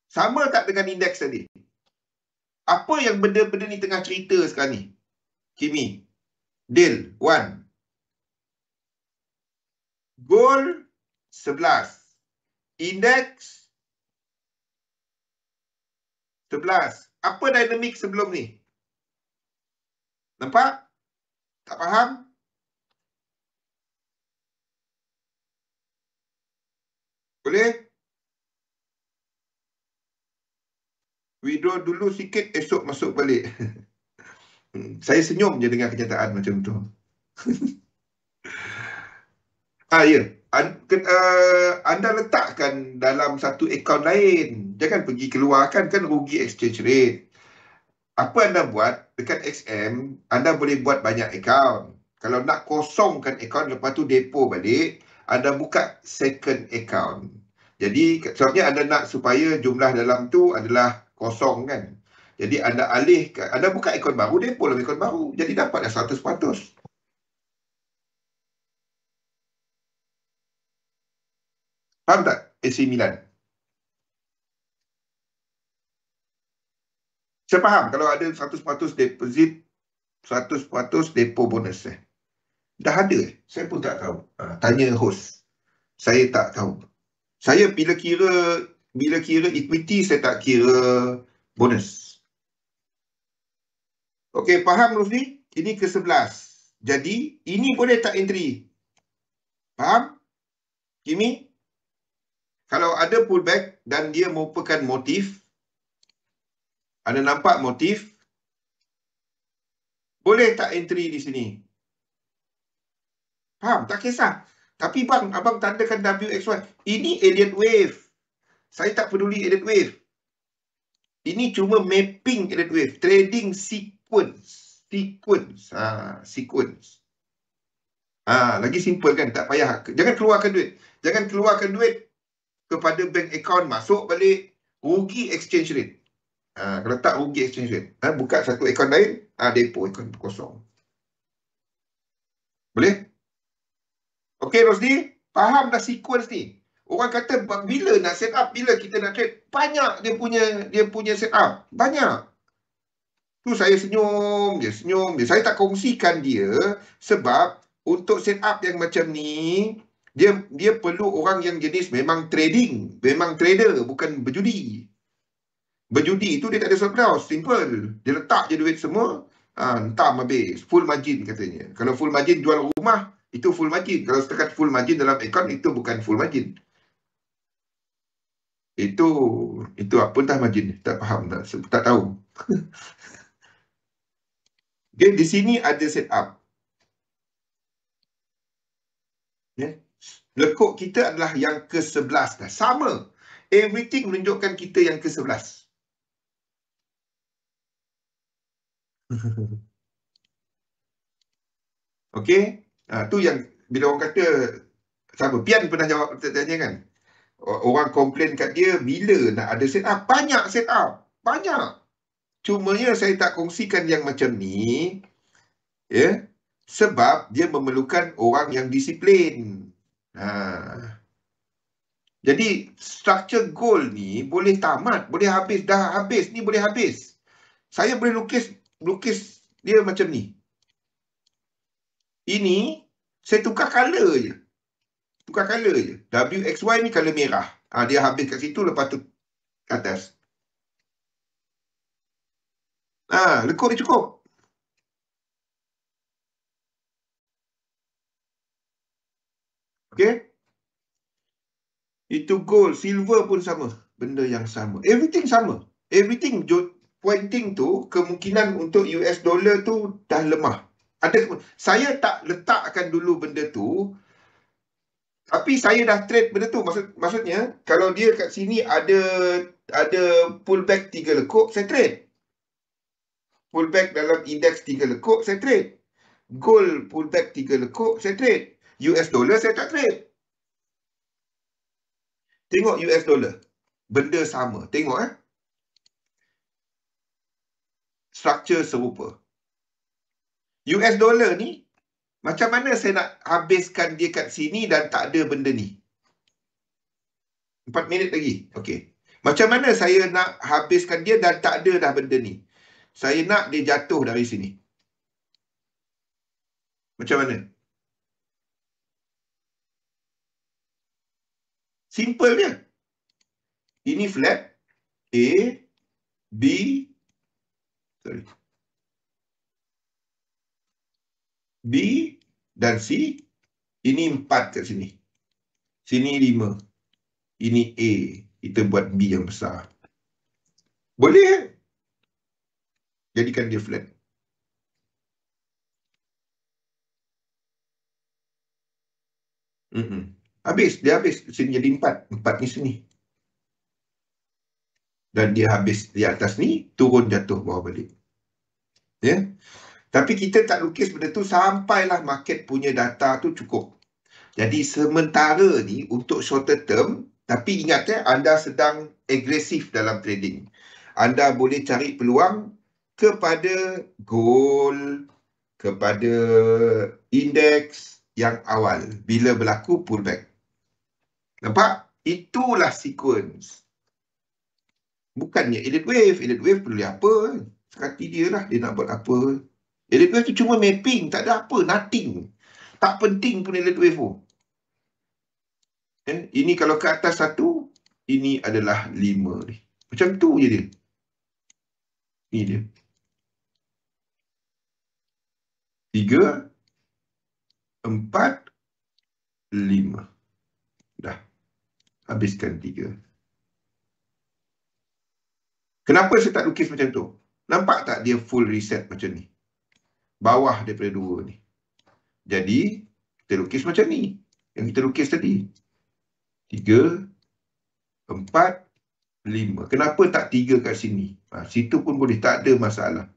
Sama tak dengan indeks tadi? Apa yang benda-benda ni tengah cerita sekarang ni? Kimi, Dil, Wan. Goal 11. Indeks 11. Apa dinamik sebelum ni? Nampak? Tak faham? Boleh? Withdraw dulu sikit, esok masuk balik. Saya senyum je dengan kenyataan macam tu. Ya. Anda letakkan dalam satu akaun lain. Jangan pergi keluarkan, kan rugi exchange rate. Apa anda buat dekat XM, anda boleh buat banyak akaun. Kalau nak kosongkan akaun, lepas tu depo balik, anda buka second account. Jadi sebabnya anda nak supaya jumlah dalam tu adalah kosong kan. Jadi anda anda buka akaun baru, depo dalam akaun baru. Jadi dapatlah 100%. Faham tak? AC9. Saya faham kalau ada 100% deposit, 100% depo bonus. Dah ada. Saya pun tak tahu. Tanya host. Saya tak tahu. Saya bila kira equity, saya tak kira bonus. Okey, faham Rufni? Ini ke-11. Jadi, ini boleh tak entry? Faham? Kimi? Kalau ada pullback dan dia merupakan motif, anda nampak motif, boleh tak entry di sini? Faham? Tak kisah. Tapi bang, abang tandakan WXY. Ini Elliott Wave. Saya tak peduli Elliott Wave. Ini cuma mapping Elliott Wave. Trading sequence. Sequence. Lagi simple kan? Tak payah. Jangan keluarkan duit. Jangan keluarkan duit kepada bank account, masuk balik, rugi exchange rate. Kalau tak rugi exchange rate. Buka satu account lain, depo account kosong. Boleh? Okey Rosdi? Faham dah sequence ni. Orang kata bila nak set up, bila kita nak trade, banyak dia punya set up. Banyak. Tu saya senyum je. Saya tak kongsikan dia sebab untuk set up yang macam ni, dia perlu orang yang jenis memang trading, memang trader, bukan berjudi. Berjudi tu dia tak ada stop loss, simple. Dia letak je duit semua, hentam habis. Full margin katanya. Kalau full margin jual rumah, itu full margin. Kalau setakat full margin dalam account, itu bukan full margin. Itu apa dah margin? Tak faham, tak tahu. Okay, di sini ada setup. Yeah. Lekuk kita adalah yang ke-11 dah. Sama. Everything menunjukkan kita yang ke-11. Okey. Tu yang bila orang kata sama. Pian pernah jawab tanya kan. Orang komplain kat dia bila nak ada setup. Banyak setup. Banyak. Cumanya saya tak kongsikan yang macam ni. Ya. Sebab dia memerlukan orang yang disiplin. Jadi structure goal ni boleh tamat, boleh habis, dah habis ni boleh habis. Saya boleh lukis dia macam ni. Ini saya tukar color je. Tukar color je. WXY ni color merah. Dia habis kat situ, lepas tu ke atas. Lekuk ni cukup. Okay. Itu gold, silver pun sama. Benda yang sama. Everything sama. Everything pointing tu, kemungkinan untuk US dollar tu dah lemah. Saya tak letakkan dulu benda tu, tapi saya dah trade benda tu. Maksudnya, kalau dia kat sini ada pullback 3 lekuk, saya trade. Pullback dalam indeks 3 lekuk, saya trade. Gold pullback 3 lekuk, saya trade. US dollar saya tak trade. Tengok US dollar. Benda sama. Tengok structure serupa. US dollar ni, macam mana saya nak habiskan dia kat sini dan tak ada benda ni? 4 minit lagi. Okey. Macam mana saya nak habiskan dia dan tak ada dah benda ni? Saya nak dia jatuh dari sini. Macam mana? Simple dia. Ini flat. A, B, B dan C. Ini 4 kat sini. Sini 5. Ini A. Kita buat B yang besar. Boleh? Jadikan dia flat. Habis. Dia habis. Sini jadi 4. 4 ni sini. Dan dia habis di atas ni, turun jatuh bawah balik. Ya. Tapi kita tak lukis benda tu sampailah market punya data tu cukup. Jadi sementara ni untuk shorter term, tapi ingat anda sedang agresif dalam trading. Anda boleh cari peluang kepada gold, kepada indeks yang awal bila berlaku pullback. Nampak? Itulah sequence. Bukannya elite wave. Elite wave perlu apa? Sekati dia lah. Dia nak buat apa? Elite wave tu cuma mapping. Tak ada apa. Nothing. Tak penting pun elite wave tu. Ini kalau ke atas 1, ini adalah 5 ni. Macam tu je dia. Ini dia. 3, 4, 5. Dah. Habiskan 3. Kenapa saya tak lukis macam tu? Nampak tak dia full reset macam ni? Bawah daripada 2 ni. Jadi, kita lukis macam ni. Yang kita lukis tadi. 3, 4, 5. Kenapa tak 3 kat sini? Situ pun boleh. Tak ada masalah.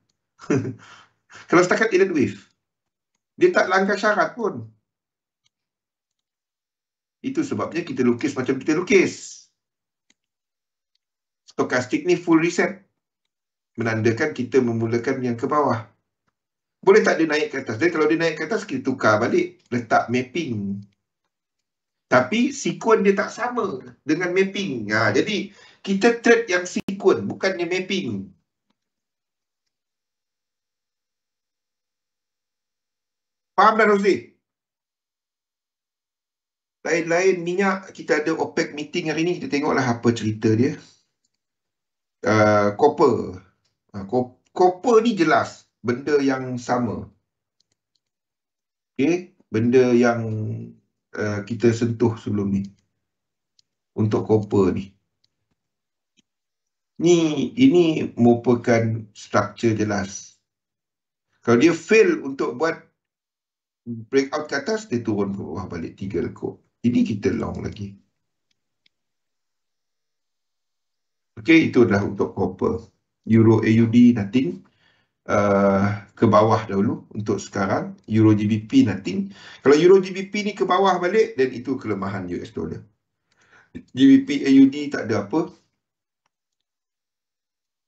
Kalau setakat elite wave, dia tak langgar syarat pun. Itu sebabnya kita lukis macam kita lukis. Stokastik ni full reset. Menandakan kita memulakan yang ke bawah. Boleh tak dia naik ke atas? Dan kalau dia naik ke atas, kita tukar balik. Letak mapping. Tapi sekuen dia tak sama dengan mapping. Jadi kita trade yang sekuen, bukannya mapping. Faham dah, Rosli? Lain-lain minyak, kita ada OPEC meeting hari ni. Kita tengoklah apa cerita dia. Copper. Copper ni jelas benda yang sama. Okay? Benda yang kita sentuh sebelum ni. Untuk copper ni. Ini merupakan struktur jelas. Kalau dia fail untuk buat breakout ke atas, dia turun ke bawah balik 3 lekuk. Ini kita long lagi. Okay, itu adalah untuk copper. Euro AUD nothing. Ke bawah dahulu untuk sekarang. Euro GBP nothing. Kalau Euro GBP ni ke bawah balik, dan itu kelemahan US dollar. GBP AUD tak ada apa.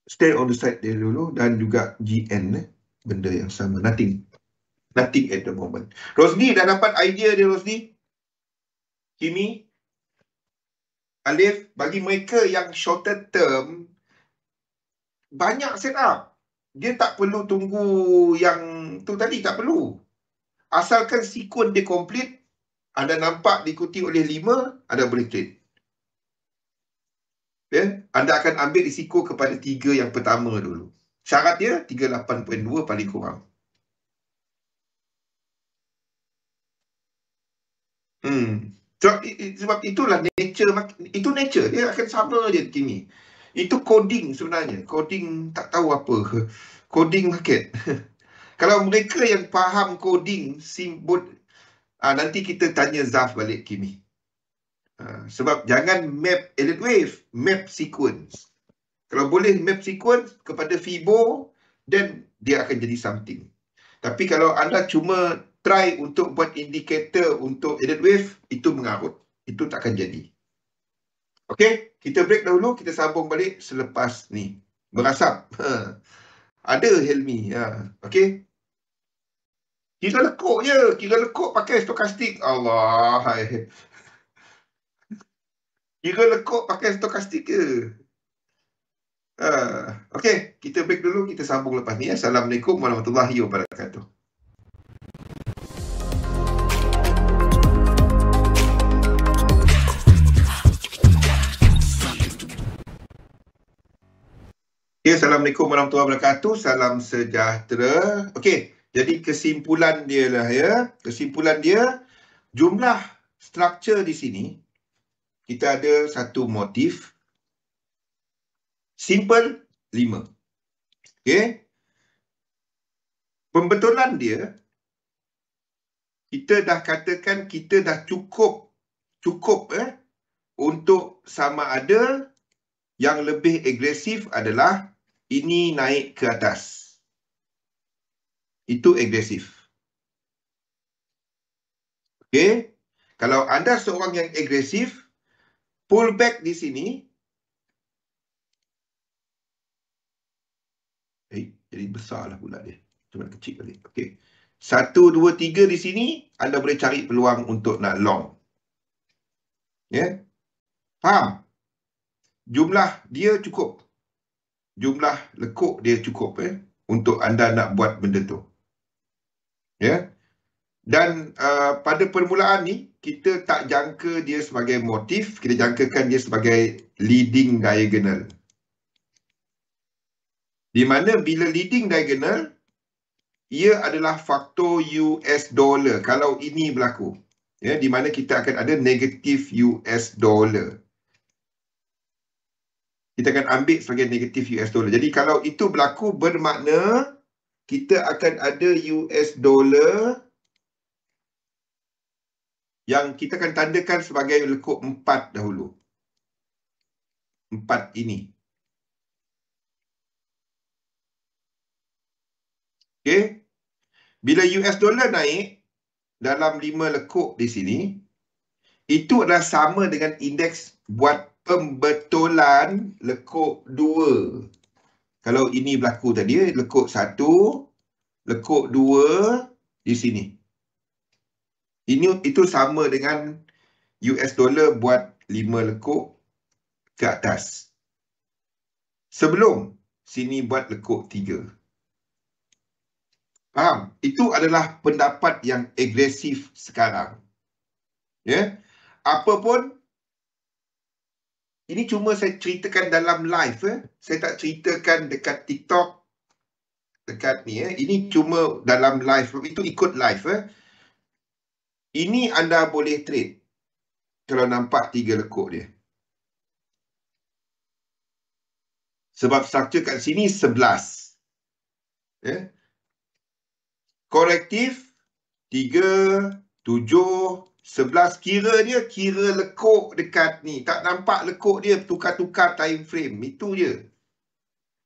Stay on the side dia dulu. Dan juga GN. Benda yang sama. Nothing. Nothing at the moment. Rosni, dah dapat idea dia, Rosni? Kimi? Alif? Bagi mereka yang shorter term, banyak setup. Dia tak perlu tunggu yang tu tadi. Tak perlu. Asalkan sekuen dia complete, anda nampak diikuti oleh 5, anda boleh trade. Anda akan ambil risiko kepada 3 yang pertama dulu. Syarat dia 38.2 paling kurang. Sebab itulah nature, itu nature dia akan sama je Kimi. Itu coding sebenarnya. Coding tak tahu apa. Coding market. Kalau mereka yang faham coding simbol, nanti kita tanya Zaf balik Kimi. Sebab jangan map Elliott Wave, map sequence. Kalau boleh map sequence kepada Fibo, then dia akan jadi something. Tapi kalau anda cuma try untuk buat indikator untuk Elliott Wave, itu mengarut. Itu tak akan jadi. Okey, kita break dahulu, kita sambung balik selepas ni. Merasap. Ada Helmi. Okey. Kira lekuk je. Kira lekuk pakai stokastik. Allah. Kira lekuk pakai stokastik ke? Okey, kita break dulu, kita sambung lepas ni. Assalamualaikum warahmatullahi wabarakatuh. Assalamualaikum warahmatullahi wabarakatuh. Salam sejahtera. Okey, jadi kesimpulan dia lah ya. Kesimpulan dia, jumlah struktur di sini, kita ada satu motif. Simple, 5. Okey. Pembetulan dia, kita dah katakan kita dah cukup untuk sama ada yang lebih agresif adalah ini naik ke atas. Itu agresif. Okey. Kalau anda seorang yang agresif, pullback di sini, jadi besarlah pula dia. Cuma kecil balik. Okey. 1, 2, 3 di sini, anda boleh cari peluang untuk nak long. Ya? Faham? Jumlah dia cukup. Jumlah lekuk dia cukup untuk anda nak buat benda tu. Ya? Dan pada permulaan ni, kita tak jangka dia sebagai motif, kita jangkakan dia sebagai leading diagonal. Di mana bila leading diagonal, ia adalah faktor US dollar kalau ini berlaku. Ya, di mana kita akan ada negatif US dollar. Kita akan ambil sebagai negatif US dollar. Jadi kalau itu berlaku, bermakna kita akan ada US dollar yang kita akan tandakan sebagai lekuk 4 dahulu. 4 ini. Okey. Bila US dollar naik dalam 5 lekuk di sini, itu adalah sama dengan indeks buat pembetulan lekuk 2. Kalau ini berlaku tadi, lekuk 1, lekuk 2 di sini. Itu sama dengan $, buat 5 lekuk ke atas. Sebelum sini buat lekuk 3. Faham? Itu adalah pendapat yang agresif sekarang. Ya. Apapun, ini cuma saya ceritakan dalam live. Saya tak ceritakan dekat TikTok, dekat ni. Ini cuma dalam live. Itu ikut live. Ini anda boleh trade kalau nampak 3 lekuk dia. Sebab struktur kat sini 11. Ya. Korektif 3, 7, 11. Kira lekuk dekat ni. Tak nampak lekuk dia tukar-tukar time frame. Itu je.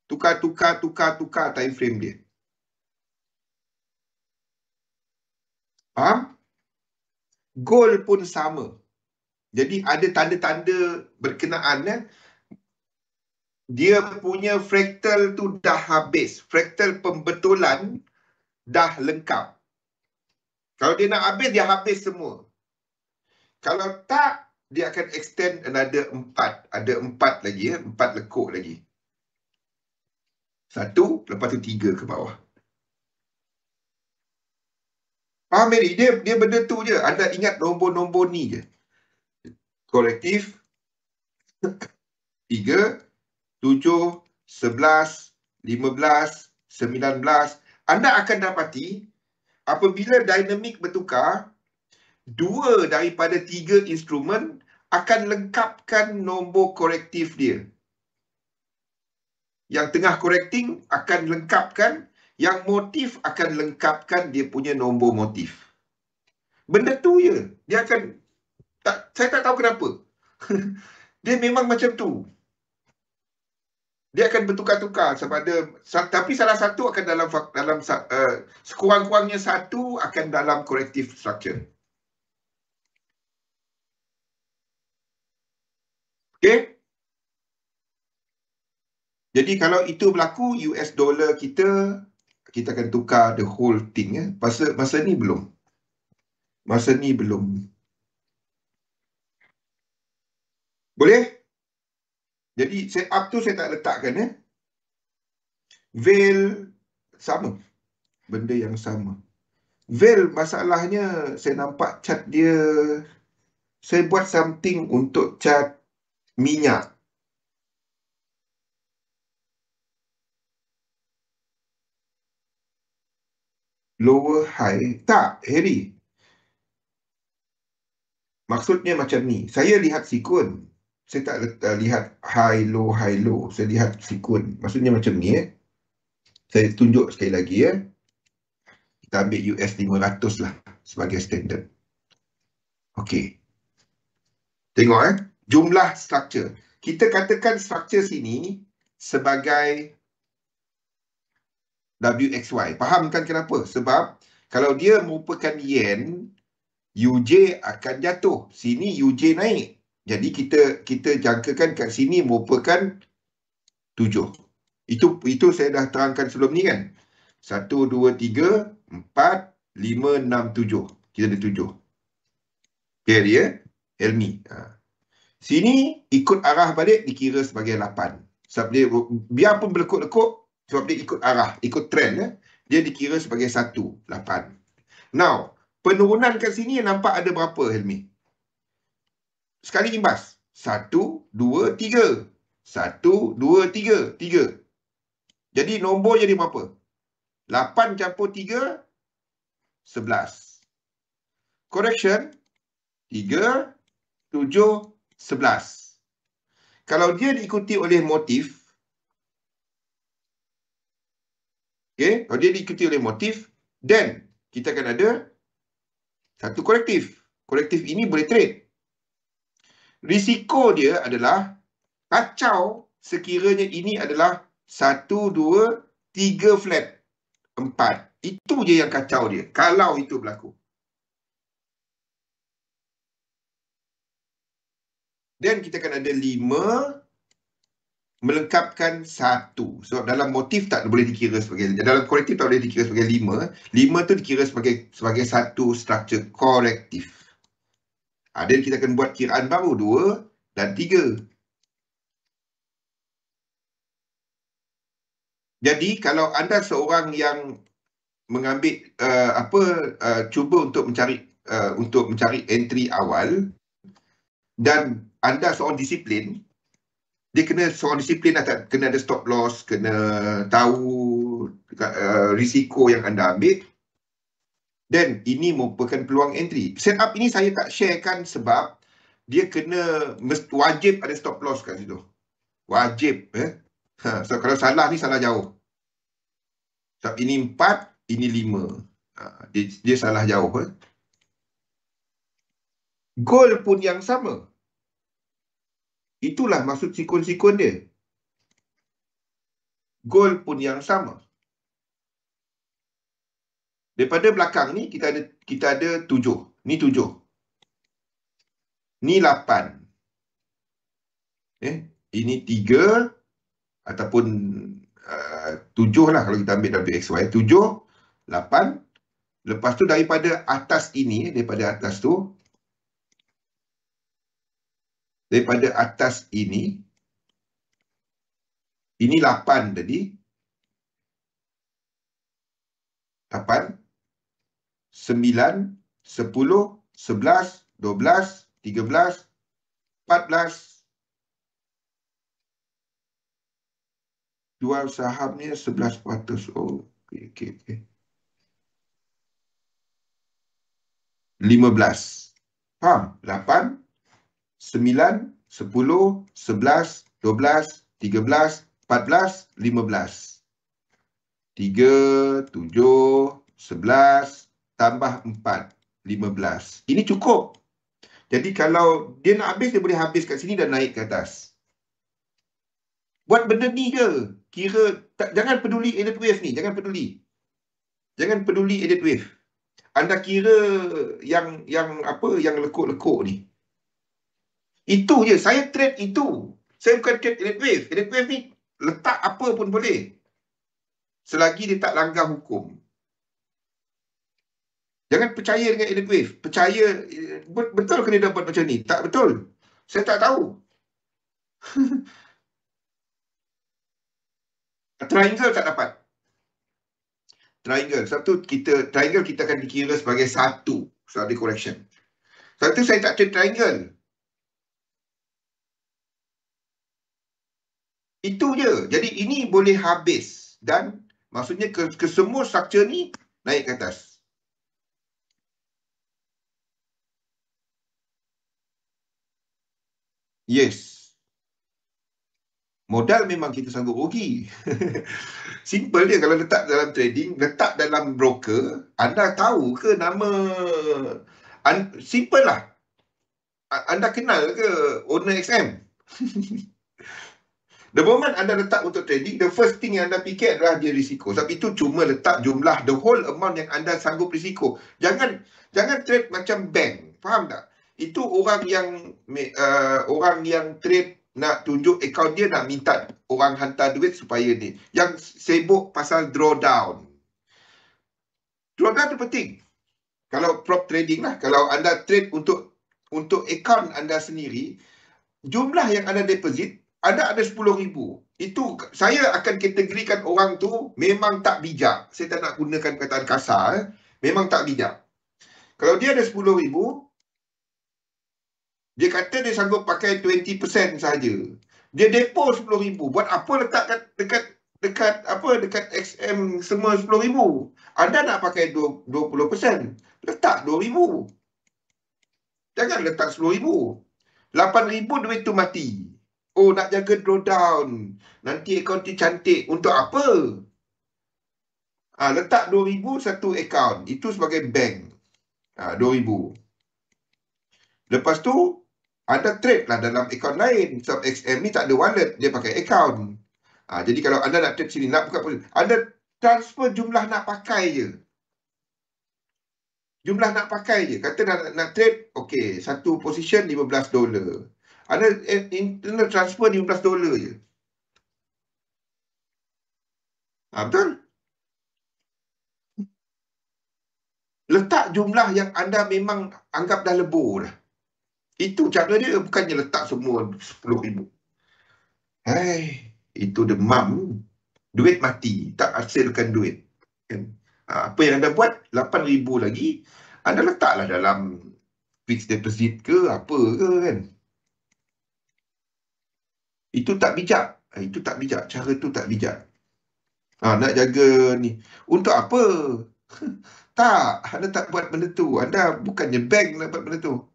Tukar-tukar time frame dia. Faham? Gold pun sama. Jadi ada tanda-tanda berkenaan. Dia punya fraktal tu dah habis. Fraktal pembetulan dah lengkap. Kalau dia nak habis, dia habis semua. Kalau tak, dia akan extend another 4. Ada 4 lagi. 4 lekuk lagi. 1, lepas tu 3 ke bawah. Faham, Mary? Dia benda tu je. Anda ingat nombor-nombor ni je. Korektif 3, 7, 11, 15, 19. Anda akan dapati apabila dinamik bertukar, 2 daripada 3 instrumen akan lengkapkan nombor korektif dia. Yang tengah correcting akan lengkapkan, yang motif akan lengkapkan dia punya nombor motif. Benda tu je. Dia akan, saya tak tahu kenapa. Dia memang macam tu. Dia akan bertukar-tukar tapi salah satu akan dalam sekurang-kurangnya satu akan dalam corrective structure. Okay? Jadi kalau itu berlaku, $, kita akan tukar the whole thing. Masa ni belum. Masa ni belum. Boleh? Jadi setup tu saya tak letakkan. Veil sama. Benda yang sama. Veil masalahnya saya nampak chart dia, saya buat something untuk chart minyak. Lower high. Tak, Harry. Maksudnya macam ni. Saya lihat sikun. Saya tak lihat high, low, high, low. Saya lihat sikun. Maksudnya macam ni. Saya tunjuk sekali lagi. Kita ambil US 500 lah sebagai standard. Okey. Tengok jumlah structure. Kita katakan structure sini sebagai WXY. Faham kan kenapa? Sebab kalau dia merupakan yen, UJ akan jatuh. Sini UJ naik. Jadi kita jangkakan kat sini merupakan 7. Itu saya dah terangkan sebelum ni kan. 1, 2, 3, 4, 5, 6, 7. Kita ada 7. Okay dia. Helmi. Sini ikut arah balik dikira sebagai 8. Sebab dia biarpun berlekuk-lekuk, sebab dia ikut arah, ikut trend. Dia dikira sebagai 1, 8. Now, penurunan kat sini nampak ada berapa, Helmi? Sekali imbas. 1, 2, 3. 1, 2, 3. 3. Jadi nombor jadi berapa? 8 campur 3, 11. Correction, 3, 7, 11. Kalau dia diikuti oleh motif, okay, kalau dia diikuti oleh motif, then kita akan ada satu korektif. Korektif ini boleh trade. Risiko dia adalah kacau sekiranya ini adalah 1, 2, 3 flat, 4. Itu je yang kacau dia. Kalau itu berlaku. Dan kita akan ada 5 melengkapkan 1. Sebab dalam motif tak boleh dikira sebagai, dalam korektif tak boleh dikira sebagai 5. 5 tu dikira sebagai satu structure korektif. Dan kita akan buat kiraan baru 2 dan 3. Jadi kalau anda seorang yang mengambil cuba untuk mencari entry awal dan anda seorang disiplin, dia kena seorang disiplin, kena ada stop loss, kena tahu risiko yang anda ambil, dan ini merupakan peluang entry. Setup ini saya tak sharekan sebab dia kena wajib ada stop loss kat situ. Wajib. So kalau salah ni salah jauh. Sebab ini 4, ini 5. Dia salah jauh. Goal pun yang sama. Itulah maksud sikun-sikun dia. Goal pun yang sama. Daripada belakang ni kita ada 7. Ni 7. Ni 8. Ini 3 ataupun 7 lah kalau kita ambil WXY. 7, 8. Lepas tu daripada atas ini, daripada atas ini, ini 8 tadi. 8, 9, 10, 11, 12, 13, 14. Jual sahamnya 11%. Oh, okey. 15. Faham? 8, 9, 10, 11, 12, 13, 14, 15. 3, 7, 11, tambah 4, 15. Ini cukup. Jadi kalau dia nak habis, dia boleh habis kat sini dan naik ke atas. Buat benda ni je. Jangan peduli elite wave ni. Jangan peduli elite wave. Anda kira yang lekuk-lekuk ni. Itu je. Saya trade itu. Saya bukan trade elite wave. Elite wave ni letak apa pun boleh. Selagi dia tak langgar hukum. Jangan percaya dengan elite wave. Percaya, betul ke dia dapat macam ni? Tak betul. Saya tak tahu. Triangle tak dapat. Triangle. Sebab tu triangle kita akan dikira sebagai satu. So ada correction. Sebab tu saya tak trade triangle. Itu je. Jadi ini boleh habis. Dan maksudnya ke semua structure ni naik ke atas. Yes. Modal memang kita sanggup rugi. Simple dia. Kalau letak dalam trading, letak dalam broker, anda tahu ke nama... Simple lah. Anda kenal ke owner XM? The moment anda letak untuk trading, the first thing yang anda fikir adalah dia risiko. Sebab itu cuma letak jumlah, the whole amount yang anda sanggup risiko. Jangan trade macam bank. Faham tak? Itu orang yang trade nak tunjuk akaun dia, nak minta orang hantar duit supaya ni. Yang sibuk pasal drawdown. Drawdown tu penting. Kalau prop trading lah. Kalau anda trade untuk akaun anda sendiri, jumlah yang anda deposit, anda ada 10,000. Itu saya akan kategorikan orang tu memang tak bijak. Saya tak nak gunakan perkataan kasar. Memang tak bijak. Kalau dia ada 10,000, dia kata dia sanggup pakai 20% saja. Dia depo 10,000. Buat apa letak dekat XM semua 10,000? Anda nak pakai 20%. Letak 2,000. Jangan letak 10,000. 8,000 duit tu mati. Oh, nak jaga drawdown. Nanti akaun tu cantik. Untuk apa? Letak 2,000 satu akaun. Itu sebagai bank. 2,000. Lepas tu, anda trade lah dalam akaun lain. Sebab XM ni tak ada wallet. Dia pakai akaun. Jadi kalau anda nak trade sini, nak buka posisi, anda transfer jumlah nak pakai je. Jumlah nak pakai je. Kata nak trade, okey, satu position $15. Anda internal transfer $15 je. Betul? Letak jumlah yang anda memang anggap dah lebur dah. Itu cara dia, bukannya letak semua 10,000. Itu demam. Duit mati, tak hasilkan duit. Kan? Apa yang anda buat, 8,000 lagi, anda letaklah dalam fixed deposit ke apa ke kan. Itu tak bijak. Itu tak bijak. Cara tu tak bijak. Nak jaga ni. Untuk apa? Tak. Anda tak buat benda tu. Anda bukannya bank nak buat benda tu.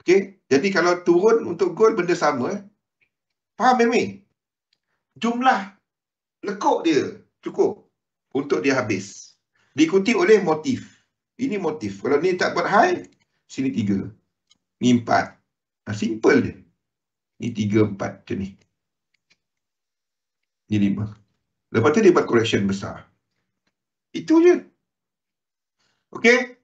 Okey. Jadi kalau turun untuk gold benda sama. Faham Melmi? Jumlah lekuk dia cukup untuk dia habis. Diikuti oleh motif. Ini motif. Kalau ni tak buat high, sini 3. Ni 4. Simple je. Ni 3, 4 macam ni. Ni 5. Lepas tu dia buat correction besar. Itu je. Okey?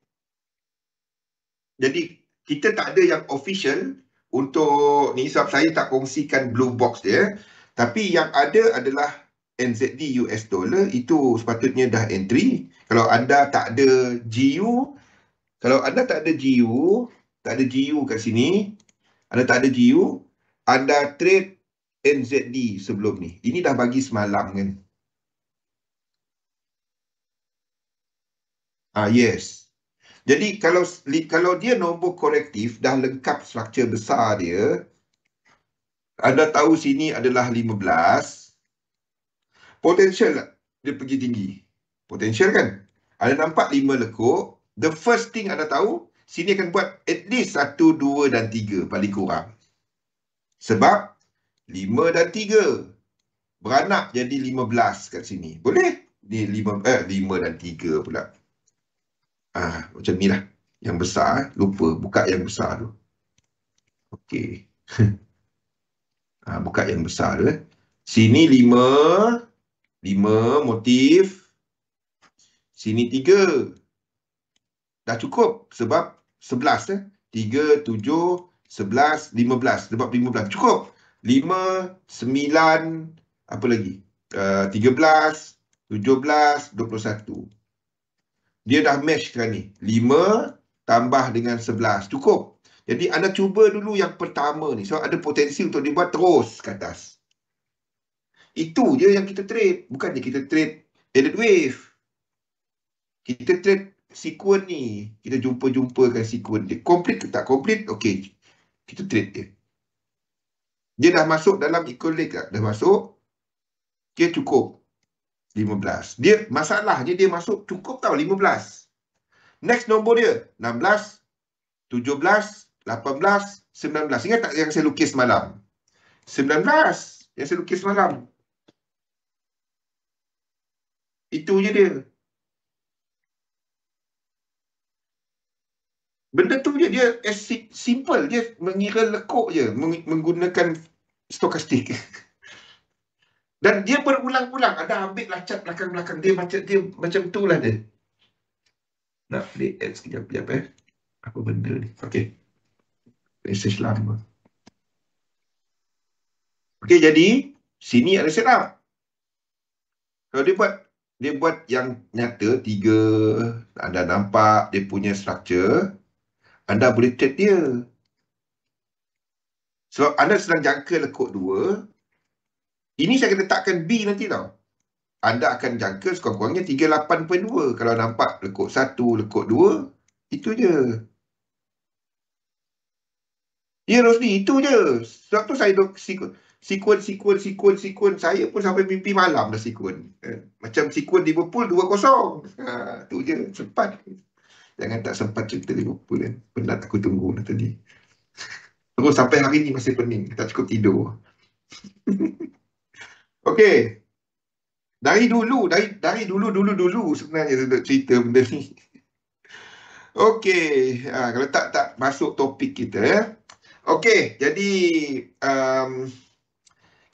Jadi, kita tak ada yang official untuk ni sebab saya tak kongsikan blue box dia. Tapi yang ada adalah NZD US dollar. Itu sepatutnya dah entry. Kalau anda tak ada GU, kalau anda tak ada GU, tak ada GU kat sini, anda tak ada GU, anda trade NZD sebelum ni. Ini dah bagi semalam kan. Yes. Jadi kalau dia nombor korektif dah lengkap struktur besar dia, anda tahu sini adalah 15, potensial dia pergi tinggi. Potensial kan? Anda nampak 5 lekuk, the first thing anda tahu, sini akan buat at least 1, 2 dan 3 paling kurang. Sebab 5 dan 3 beranak jadi 15 kat sini. Boleh? Ni 5 dan 3 pula. Macam ni lah. Yang besar, lupa buka yang besar tu. Okey. Buka yang besar tu. Sini 5 motif. Sini 3. Dah cukup sebab 11 3, 7, 11, 15. Sebab 15 cukup. 5, 9, apa lagi? 13, 17, 21. Dia dah match sekarang ni. 5 tambah dengan 11. Cukup. Jadi anda cuba dulu yang pertama ni. So ada potensi untuk dibuat terus ke atas. Itu je yang kita trade. Bukannya kita trade added wave. Kita trade sequence ni. Kita jumpa-jumpakan sequence dia. Complete ke tak complete? Okey. Kita trade dia. Dia dah masuk dalam equal leg tak? Dah masuk. Dia cukup. 15. Dia masalahnya dia masuk cukup tau 15. Next nombor dia 16, 17, 18, 19. Ingat tak yang saya lukis malam? 19 yang saya lukis malam. Itu je dia. Benda tu je dia simple. Dia mengira lekuk je menggunakan stokastik. Dan dia berulang-ulang. Ada ambil lah cat belakang-belakang. Dia macam tu lah dia. Nak play ads sekejap. Apa benda ni? Okay. Message lama. Okay, jadi sini ada setup. Kalau dia buat yang nyata 3, anda nampak dia punya structure, anda boleh trade dia. Sebab anda sedang jangka lekuk 2. Ini saya akan letakkan B nanti tau. Anda akan jangka sekurang-kurangnya 38.2. Kalau nampak lekuk 1, lekuk 2, itu je. Ya Rosli, itu je. Sebab tu saya sequence saya pun sampai mimpi malam dah sequence. Macam sequence Liverpool 2-0. Tu je, sempat. Jangan tak sempat cerita Liverpool kan. Penat aku tunggu dah tadi. Terus sampai hari ni masih pening. Tak cukup tidur. Okey. Dari dulu sebenarnya saya nak cerita benda ni. Okey. Kalau tak masuk topik kita. Okey, jadi